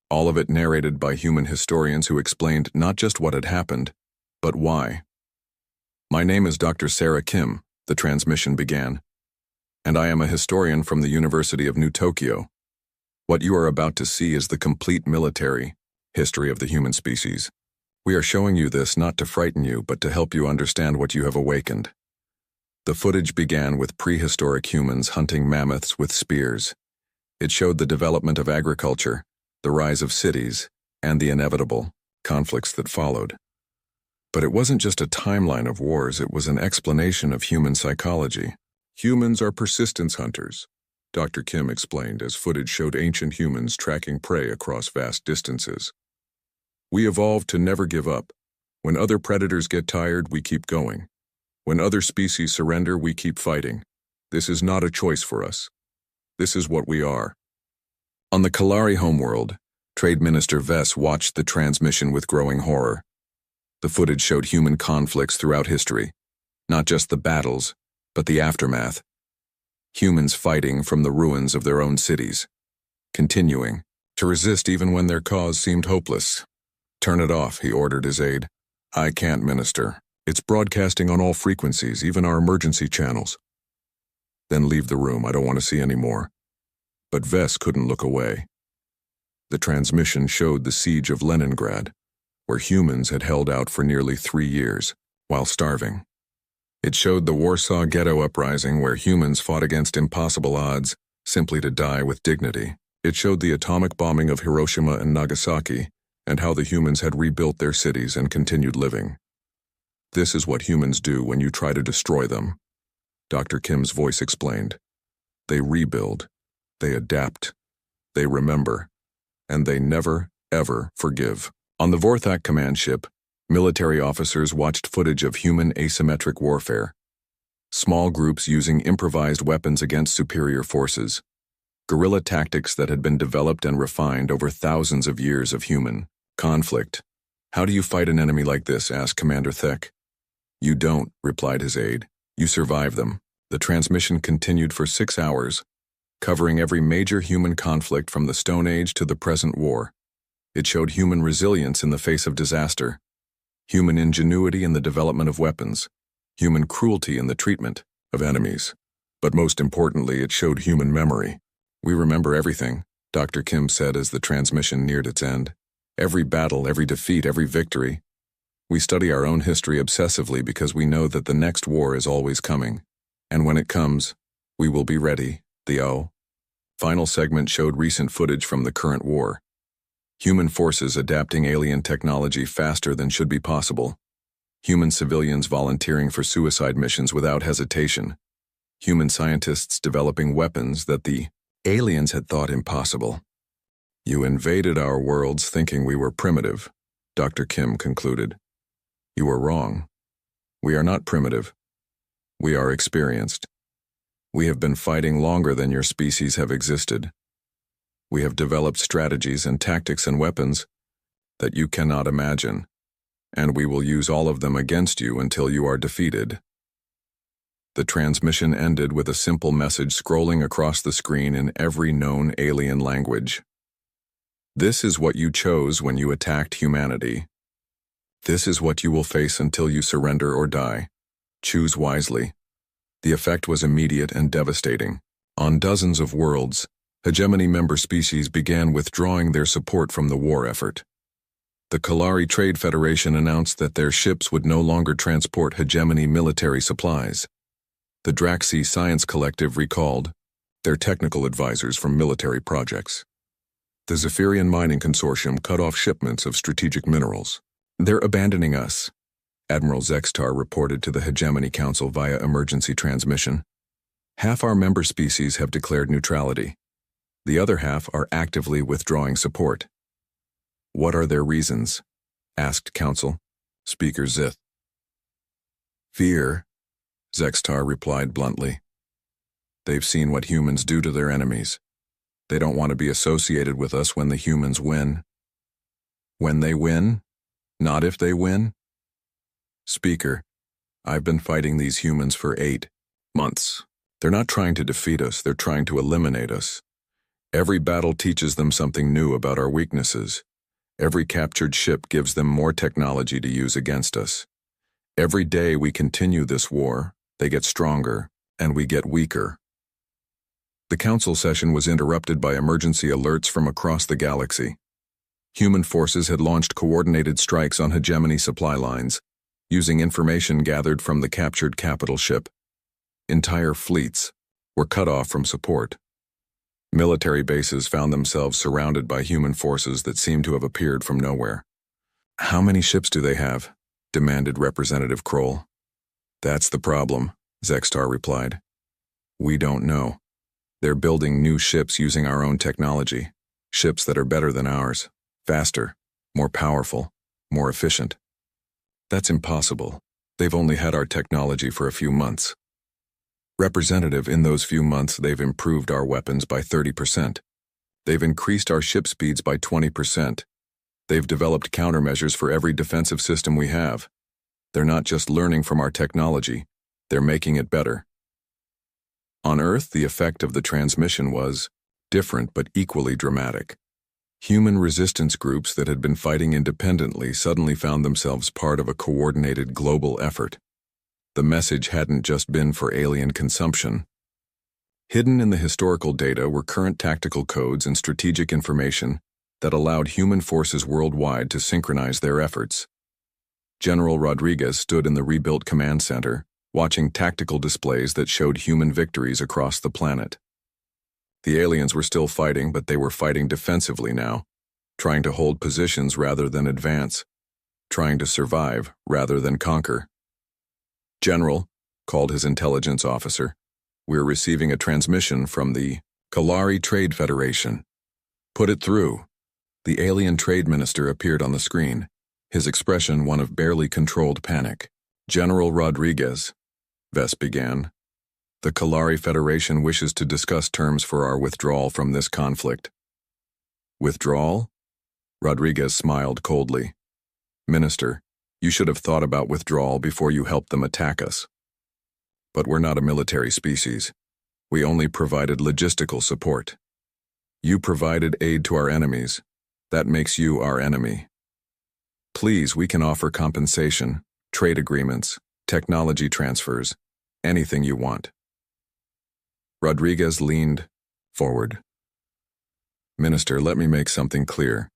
All of it narrated by human historians who explained not just what had happened, but why. My name is Dr. Sarah Kim, the transmission began, and I am a historian from the University of New Tokyo. What you are about to see is the complete military history of the human species. We are showing you this not to frighten you, but to help you understand what you have awakened. The footage began with prehistoric humans hunting mammoths with spears. It showed the development of agriculture, the rise of cities, and the inevitable conflicts that followed. But it wasn't just a timeline of wars, it was an explanation of human psychology. Humans are persistence hunters, Dr. Kim explained as footage showed ancient humans tracking prey across vast distances. We evolved to never give up. When other predators get tired, we keep going. When other species surrender, we keep fighting. This is not a choice for us. This is what we are. On the Kalari homeworld, Trade Minister Vess watched the transmission with growing horror. The footage showed human conflicts throughout history, not just the battles, but the aftermath. Humans fighting from the ruins of their own cities, continuing to resist even when their cause seemed hopeless. Turn it off, he ordered his aide. I can't, Minister. It's broadcasting on all frequencies, even our emergency channels. Then leave the room, I don't want to see any more. But Vess couldn't look away. The transmission showed the siege of Leningrad, where humans had held out for nearly 3 years, while starving. It showed the Warsaw Ghetto uprising, where humans fought against impossible odds, simply to die with dignity. It showed the atomic bombing of Hiroshima and Nagasaki, and how the humans had rebuilt their cities and continued living. This is what humans do when you try to destroy them, Dr. Kim's voice explained. They rebuild, they adapt, they remember, and they never, ever forgive. On the Vorthak command ship, military officers watched footage of human asymmetric warfare. Small groups using improvised weapons against superior forces. Guerrilla tactics that had been developed and refined over thousands of years of human conflict. How do you fight an enemy like this? Asked Commander Thek. You don't, replied his aide. You survive them. The transmission continued for 6 hours, covering every major human conflict from the Stone Age to the present war. It showed human resilience in the face of disaster, human ingenuity in the development of weapons, human cruelty in the treatment of enemies. But most importantly, it showed human memory. We remember everything, Dr. Kim said as the transmission neared its end. Every battle, every defeat, every victory. We study our own history obsessively because we know that the next war is always coming. And when it comes, we will be ready. The final segment showed recent footage from the current war. Human forces adapting alien technology faster than should be possible. Human civilians volunteering for suicide missions without hesitation. Human scientists developing weapons that the aliens had thought impossible. You invaded our worlds thinking we were primitive, Dr. Kim concluded. You were wrong. We are not primitive. We are experienced. We have been fighting longer than your species have existed. We have developed strategies and tactics and weapons that you cannot imagine. and we will use all of them against you until you are defeated. The transmission ended with a simple message scrolling across the screen in every known alien language. This is what you chose when you attacked humanity. This is what you will face until you surrender or die. Choose wisely. The effect was immediate and devastating. On dozens of worlds, hegemony member species began withdrawing their support from the war effort. The Kalari Trade Federation announced that their ships would no longer transport hegemony military supplies. The Draxi Science Collective recalled their technical advisors from military projects. The Zephyrian Mining Consortium cut off shipments of strategic minerals. They're abandoning us, Admiral Zextar reported to the Hegemony Council via emergency transmission. Half our member species have declared neutrality. The other half are actively withdrawing support. What are their reasons? Asked Council. Speaker Zith. Fear, Zextar replied bluntly. They've seen what humans do to their enemies. They don't want to be associated with us when the humans win. When they win? Not if they win? Speaker, I've been fighting these humans for 8 months. They're not trying to defeat us, they're trying to eliminate us. Every battle teaches them something new about our weaknesses. Every captured ship gives them more technology to use against us. Every day we continue this war, they get stronger, and we get weaker. The council session was interrupted by emergency alerts from across the galaxy. Human forces had launched coordinated strikes on hegemony supply lines, using information gathered from the captured capital ship. Entire fleets were cut off from support. Military bases found themselves surrounded by human forces that seemed to have appeared from nowhere. How many ships do they have? Demanded Representative Kroll. That's the problem, Zextar replied. We don't know. They're building new ships using our own technology, ships that are better than ours, faster, more powerful, more efficient. That's impossible. They've only had our technology for a few months. Representative, in those few months they've improved our weapons by 30%. They've increased our ship speeds by 20%. They've developed countermeasures for every defensive system we have. They're not just learning from our technology, they're making it better. On Earth, the effect of the transmission was different but equally dramatic. Human resistance groups that had been fighting independently suddenly found themselves part of a coordinated global effort. The message hadn't just been for alien consumption. Hidden in the historical data were current tactical codes and strategic information that allowed human forces worldwide to synchronize their efforts. General Rodriguez stood in the rebuilt command center, watching tactical displays that showed human victories across the planet. The aliens were still fighting, but they were fighting defensively now, trying to hold positions rather than advance, trying to survive rather than conquer. General, called his intelligence officer, we're receiving a transmission from the Kalari Trade Federation. Put it through. The alien trade minister appeared on the screen, his expression one of barely controlled panic. General Rodriguez, Vess began. The Kalari Federation wishes to discuss terms for our withdrawal from this conflict. Withdrawal? Rodriguez smiled coldly. Minister, you should have thought about withdrawal before you helped them attack us. But we're not a military species. We only provided logistical support. You provided aid to our enemies. That makes you our enemy. Please, we can offer compensation, trade agreements, technology transfers, anything you want. Rodriguez leaned forward. Minister, let me make something clear.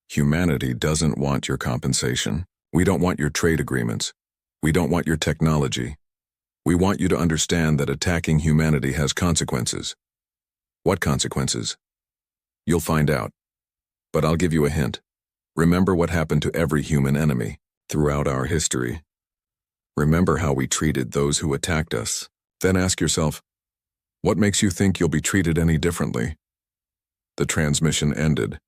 Humanity doesn't want your compensation. We don't want your trade agreements. We don't want your technology. We want you to understand that attacking humanity has consequences. What consequences? You'll find out. But I'll give you a hint. Remember what happened to every human enemy throughout our history. Remember how we treated those who attacked us. Then ask yourself, what makes you think you'll be treated any differently? The transmission ended,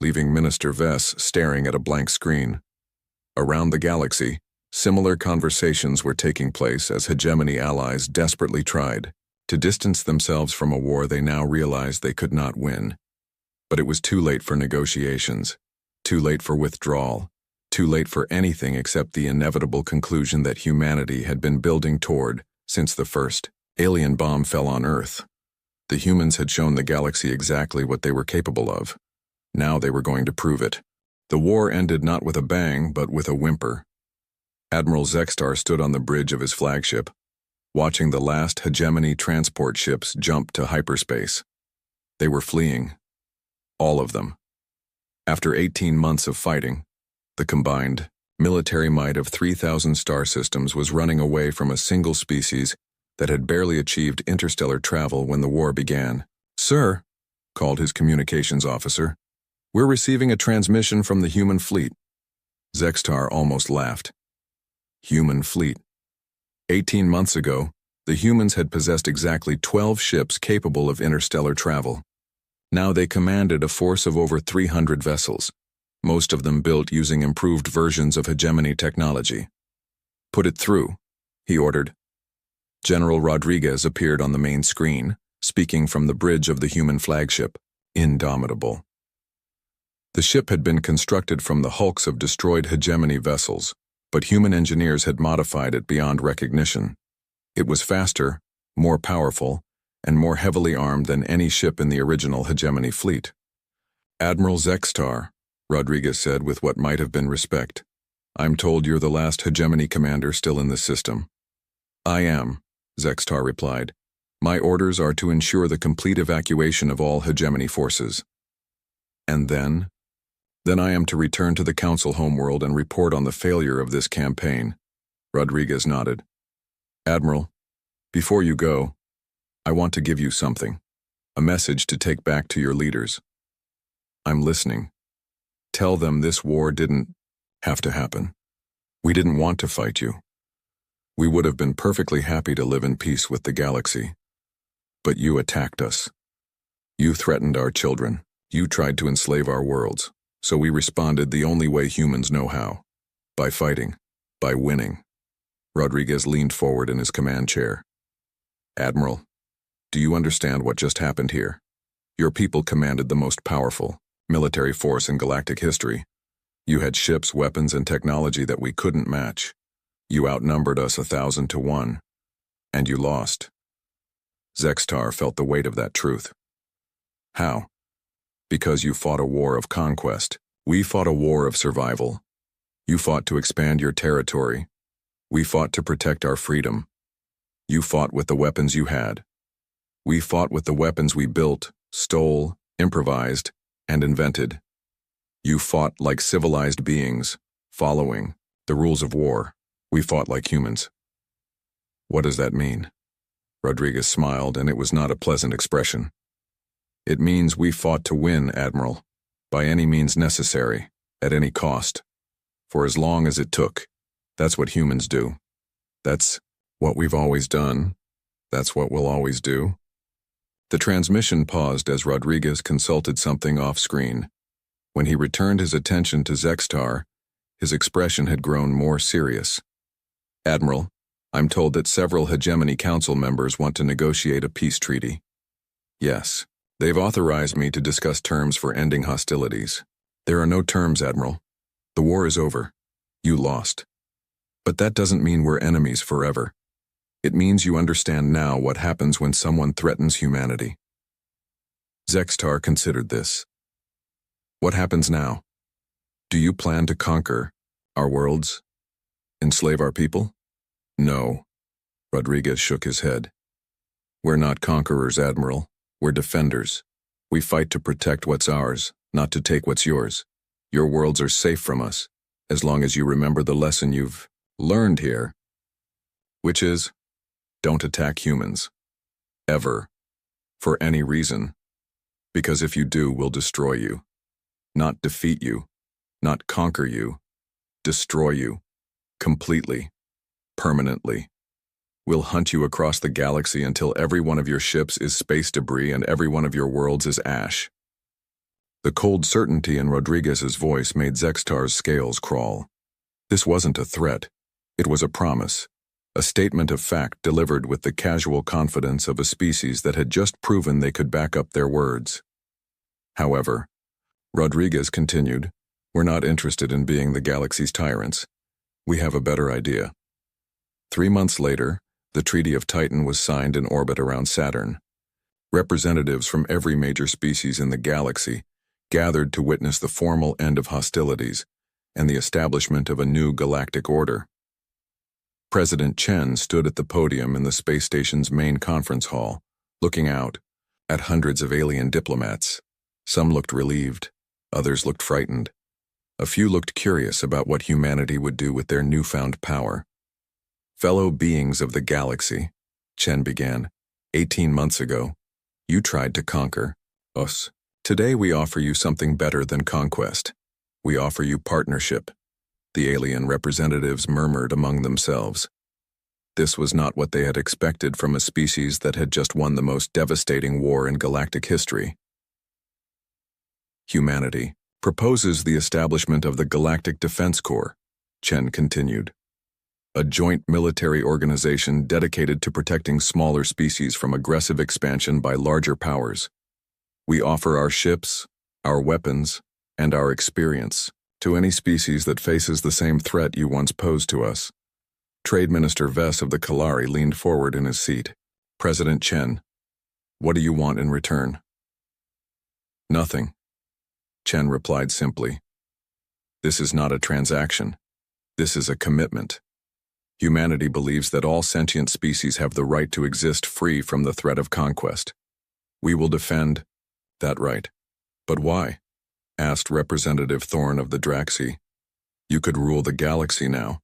leaving Minister Vess staring at a blank screen. Around the galaxy, similar conversations were taking place as hegemony allies desperately tried to distance themselves from a war they now realized they could not win. But it was too late for negotiations, too late for withdrawal, Too late for anything except the inevitable conclusion that humanity had been building toward since the first alien bomb fell on Earth. The humans had shown the galaxy exactly what they were capable of. Now they were going to prove it. The war ended not with a bang, but with a whimper. Admiral Zextar stood on the bridge of his flagship, watching the last hegemony transport ships jump to hyperspace. They were fleeing. All of them. After 18 months of fighting, the combined military might of 3,000 star systems was running away from a single species that had barely achieved interstellar travel when the war began. "Sir," called his communications officer, "we're receiving a transmission from the human fleet." Zextar almost laughed. Human fleet. 18 months ago, the humans had possessed exactly 12 ships capable of interstellar travel. Now they commanded a force of over 300 vessels, most of them built using improved versions of hegemony technology. "Put it through," he ordered. General Rodriguez appeared on the main screen, speaking from the bridge of the human flagship, Indomitable. The ship had been constructed from the hulks of destroyed hegemony vessels, but human engineers had modified it beyond recognition. It was faster, more powerful, and more heavily armed than any ship in the original hegemony fleet. "Admiral Zextar," Rodriguez said with what might have been respect, "I'm told you're the last hegemony commander still in the system." "I am," Zextar replied. "My orders are to ensure the complete evacuation of all hegemony forces." "And then?" "Then I am to return to the Council homeworld and report on the failure of this campaign." Rodriguez nodded. "Admiral, before you go, I want to give you something, a message to take back to your leaders." "I'm listening." "Tell them this war didn't have to happen. We didn't want to fight you. We would have been perfectly happy to live in peace with the galaxy. But you attacked us. You threatened our children. You tried to enslave our worlds. So we responded the only way humans know how. By fighting. By winning." Rodriguez leaned forward in his command chair. "Admiral, do you understand what just happened here? Your people commanded the most powerful military force in galactic history. You had ships, weapons, and technology that we couldn't match. You outnumbered us 1,000 to 1. And you lost." Zextar felt the weight of that truth. "How?" "Because you fought a war of conquest. We fought a war of survival. You fought to expand your territory. We fought to protect our freedom. You fought with the weapons you had. We fought with the weapons we built, stole, improvised, and invented. You fought like civilized beings, following the rules of war. We fought like humans." "What does that mean?" Rodriguez smiled, and it was not a pleasant expression. "It means we fought to win, Admiral, by any means necessary, at any cost, for as long as it took. That's what humans do. That's what we've always done. That's what we'll always do." The transmission paused as Rodriguez consulted something off-screen. When he returned his attention to Zextar, his expression had grown more serious. "Admiral, I'm told that several Hegemony Council members want to negotiate a peace treaty." "Yes. They've authorized me to discuss terms for ending hostilities." "There are no terms, Admiral. The war is over. You lost. But that doesn't mean we're enemies forever. It means you understand now what happens when someone threatens humanity." Zextar considered this. "What happens now? Do you plan to conquer our worlds? Enslave our people?" "No." Rodriguez shook his head. "We're not conquerors, Admiral. We're defenders. We fight to protect what's ours, not to take what's yours. Your worlds are safe from us, as long as you remember the lesson you've learned here. Which is, don't attack humans. Ever. For any reason. Because if you do, we'll destroy you. Not defeat you. Not conquer you. Destroy you. Completely. Permanently. We'll hunt you across the galaxy until every one of your ships is space debris and every one of your worlds is ash." The cold certainty in Rodriguez's voice made Zextar's scales crawl. This wasn't a threat. It was a promise. A statement of fact delivered with the casual confidence of a species that had just proven they could back up their words. However, Rodriguez continued, We're not interested in being the galaxy's tyrants. We have a better idea. 3 months later, the Treaty of Titan was signed in orbit around Saturn. Representatives from every major species in the galaxy gathered to witness the formal end of hostilities and the establishment of a new galactic order. President Chen stood at the podium in the space station's main conference hall, looking out at hundreds of alien diplomats. Some looked relieved, others looked frightened. A few looked curious about what humanity would do with their newfound power. Fellow beings of the galaxy, Chen began, 18 months ago, you tried to conquer us. Today we offer you something better than conquest. We offer you partnership. The alien representatives murmured among themselves. This was not what they had expected from a species that had just won the most devastating war in galactic history. Humanity proposes the establishment of the Galactic Defense Corps, Chen continued. A joint military organization dedicated to protecting smaller species from aggressive expansion by larger powers. We offer our ships, our weapons, and our experience to any species that faces the same threat you once posed to us. Trade Minister Vess of the Kalari leaned forward in his seat. President Chen, what do you want in return? Nothing. Chen replied simply. This is not a transaction. This is a commitment. Humanity believes that all sentient species have the right to exist free from the threat of conquest. We will defend that right. But why? Asked Representative Thorne of the Draxi. You could rule the galaxy now.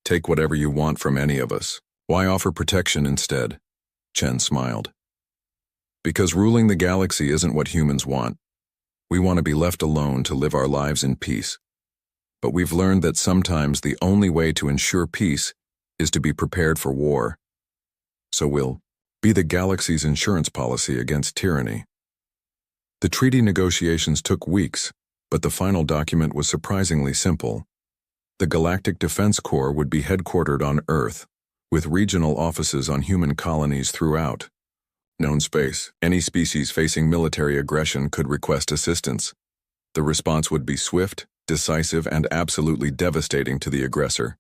Take whatever you want from any of us. Why offer protection instead? Chen smiled. Because ruling the galaxy isn't what humans want. We want to be left alone to live our lives in peace. But we've learned that sometimes the only way to ensure peace is to be prepared for war. So we'll be the galaxy's insurance policy against tyranny. The treaty negotiations took weeks, but the final document was surprisingly simple. The Galactic Defense Corps would be headquartered on Earth, with regional offices on human colonies throughout. Known space, any species facing military aggression could request assistance. The response would be swift, decisive, and absolutely devastating to the aggressor.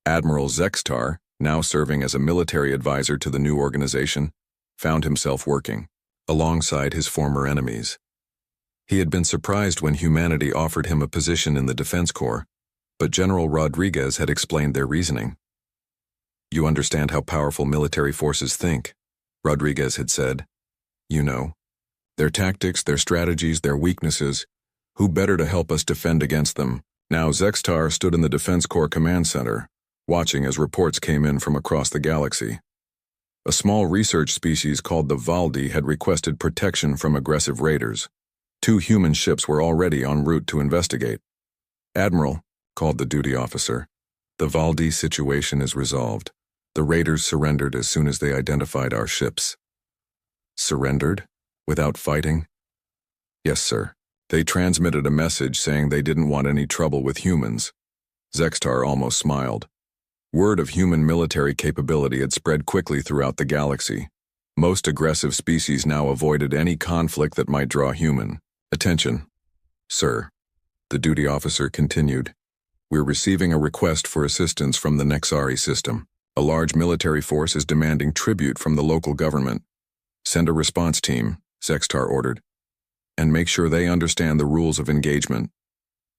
Admiral Zextar, now serving as a military advisor to the new organization, found himself working alongside his former enemies. He had been surprised when humanity offered him a position in the Defense Corps, but General Rodriguez had explained their reasoning. You understand how powerful military forces think, Rodriguez had said. You know, their tactics, their strategies, their weaknesses. Who better to help us defend against them? Now Zextar stood in the Defense Corps Command Center, watching as reports came in from across the galaxy. A small research species called the Valdi had requested protection from aggressive raiders. 2 human ships were already en route to investigate. Admiral, called the duty officer, the Valdi situation is resolved. The raiders surrendered as soon as they identified our ships. Surrendered? Without fighting? Yes, sir. They transmitted a message saying they didn't want any trouble with humans. Zextar almost smiled. Word of human military capability had spread quickly throughout the galaxy. Most aggressive species now avoided any conflict that might draw human attention. Sir, the duty officer continued, we're receiving a request for assistance from the Nexari system. A large military force is demanding tribute from the local government. Send a response team, Zextar ordered, and make sure they understand the rules of engagement.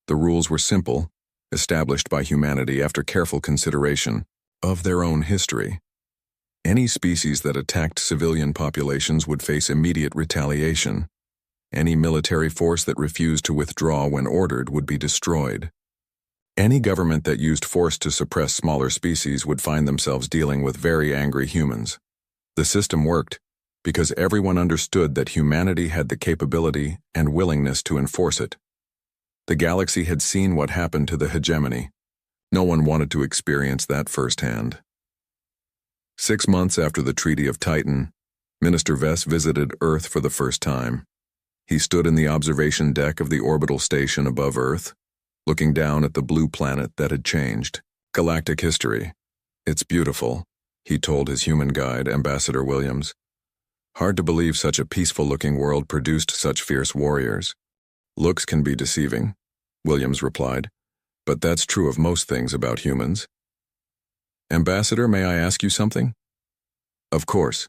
The rules were simple, established by humanity after careful consideration of their own history. Any species that attacked civilian populations would face immediate retaliation. Any military force that refused to withdraw when ordered would be destroyed. Any government that used force to suppress smaller species would find themselves dealing with very angry humans. The system worked because everyone understood that humanity had the capability and willingness to enforce it. The galaxy had seen what happened to the hegemony. No one wanted to experience that firsthand. 6 months after the Treaty of Titan, Minister Vess visited Earth for the first time. He stood in the observation deck of the orbital station above Earth, looking down at the blue planet that had changed. Galactic history. It's beautiful, he told his human guide, Ambassador Williams. Hard to believe such a peaceful-looking world produced such fierce warriors. Looks can be deceiving. Williams replied. But that's true of most things about humans. Ambassador, may I ask you something? Of course.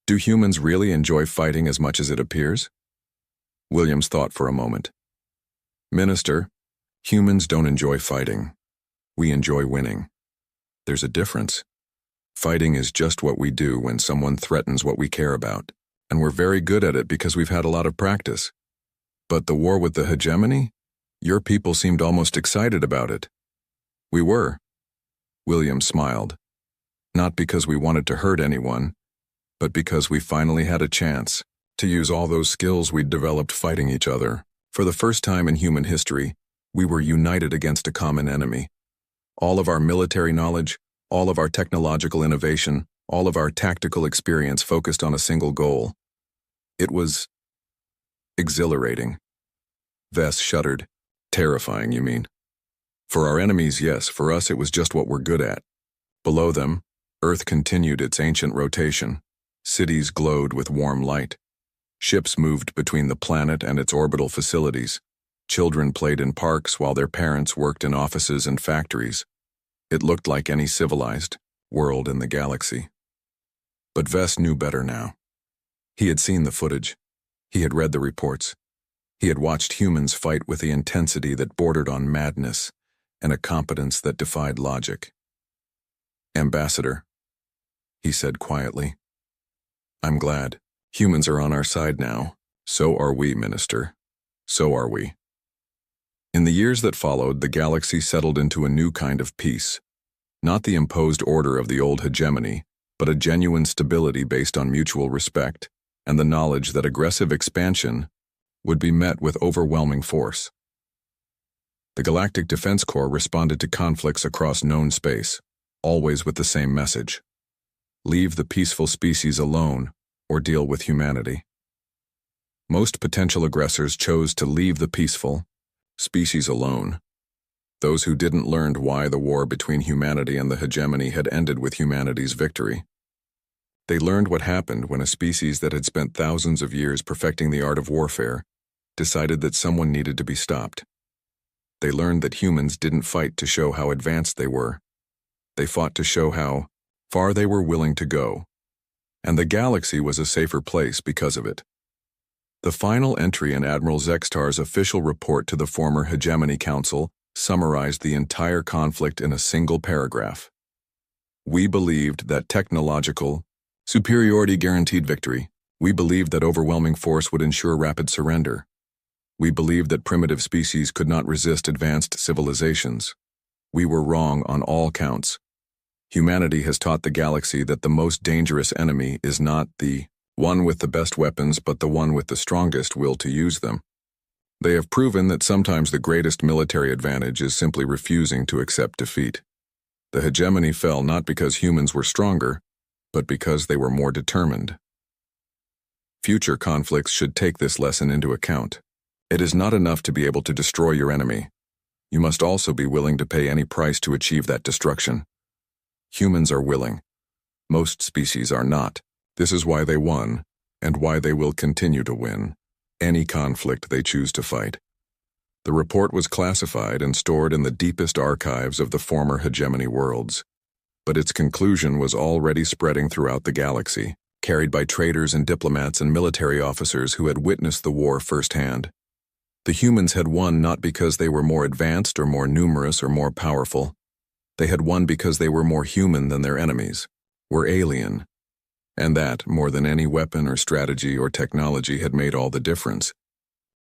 Do humans really enjoy fighting as much as it appears? Williams thought for a moment. Minister, humans don't enjoy fighting. We enjoy winning. There's a difference. Fighting is just what we do when someone threatens what we care about, and we're very good at it because we've had a lot of practice. But the war with the hegemony? Your people seemed almost excited about it. We were. Williams smiled. Not because we wanted to hurt anyone, but because we finally had a chance to use all those skills we'd developed fighting each other. For the first time in human history, we were united against a common enemy. All of our military knowledge, all of our technological innovation, all of our tactical experience focused on a single goal. It was exhilarating. Vess shuddered. Terrifying, you mean? For our enemies, yes. For us, it was just what we're good at. Below them, Earth continued its ancient rotation. Cities glowed with warm light. Ships moved between the planet and its orbital facilities. Children played in parks while their parents worked in offices and factories. It looked like any civilized world in the galaxy. But Vess knew better now. He had seen the footage. He had read the reports. He had watched humans fight with the intensity that bordered on madness and a competence that defied logic. Ambassador, he said quietly, I'm glad. Humans are on our side now. So are we, Minister. So are we. In the years that followed, the galaxy settled into a new kind of peace. Not the imposed order of the old hegemony, but a genuine stability based on mutual respect and the knowledge that aggressive expansion would be met with overwhelming force. The Galactic Defense Corps responded to conflicts across known space, always with the same message. Leave the peaceful species alone or deal with humanity. Most potential aggressors chose to leave the peaceful species alone. Those who didn't learn why the war between humanity and the hegemony had ended with humanity's victory. They learned what happened when a species that had spent thousands of years perfecting the art of warfare decided that someone needed to be stopped. They learned that humans didn't fight to show how advanced they were. They fought to show how far they were willing to go. And the galaxy was a safer place because of it. The final entry in Admiral Zextar's official report to the former Hegemony Council summarized the entire conflict in a single paragraph. We believed that technological superiority guaranteed victory. We believed that overwhelming force would ensure rapid surrender. We believed that primitive species could not resist advanced civilizations. We were wrong on all counts. Humanity has taught the galaxy that the most dangerous enemy is not the one with the best weapons, but the one with the strongest will to use them. They have proven that sometimes the greatest military advantage is simply refusing to accept defeat. The hegemony fell not because humans were stronger, but because they were more determined. Future conflicts should take this lesson into account. It is not enough to be able to destroy your enemy. You must also be willing to pay any price to achieve that destruction. Humans are willing. Most species are not. This is why they won, and why they will continue to win any conflict they choose to fight. The report was classified and stored in the deepest archives of the former hegemony worlds, but its conclusion was already spreading throughout the galaxy, carried by traders and diplomats and military officers who had witnessed the war firsthand. The humans had won not because they were more advanced or more numerous or more powerful. They had won because they were more human than their enemies, were alien. And that, more than any weapon or strategy or technology, had made all the difference.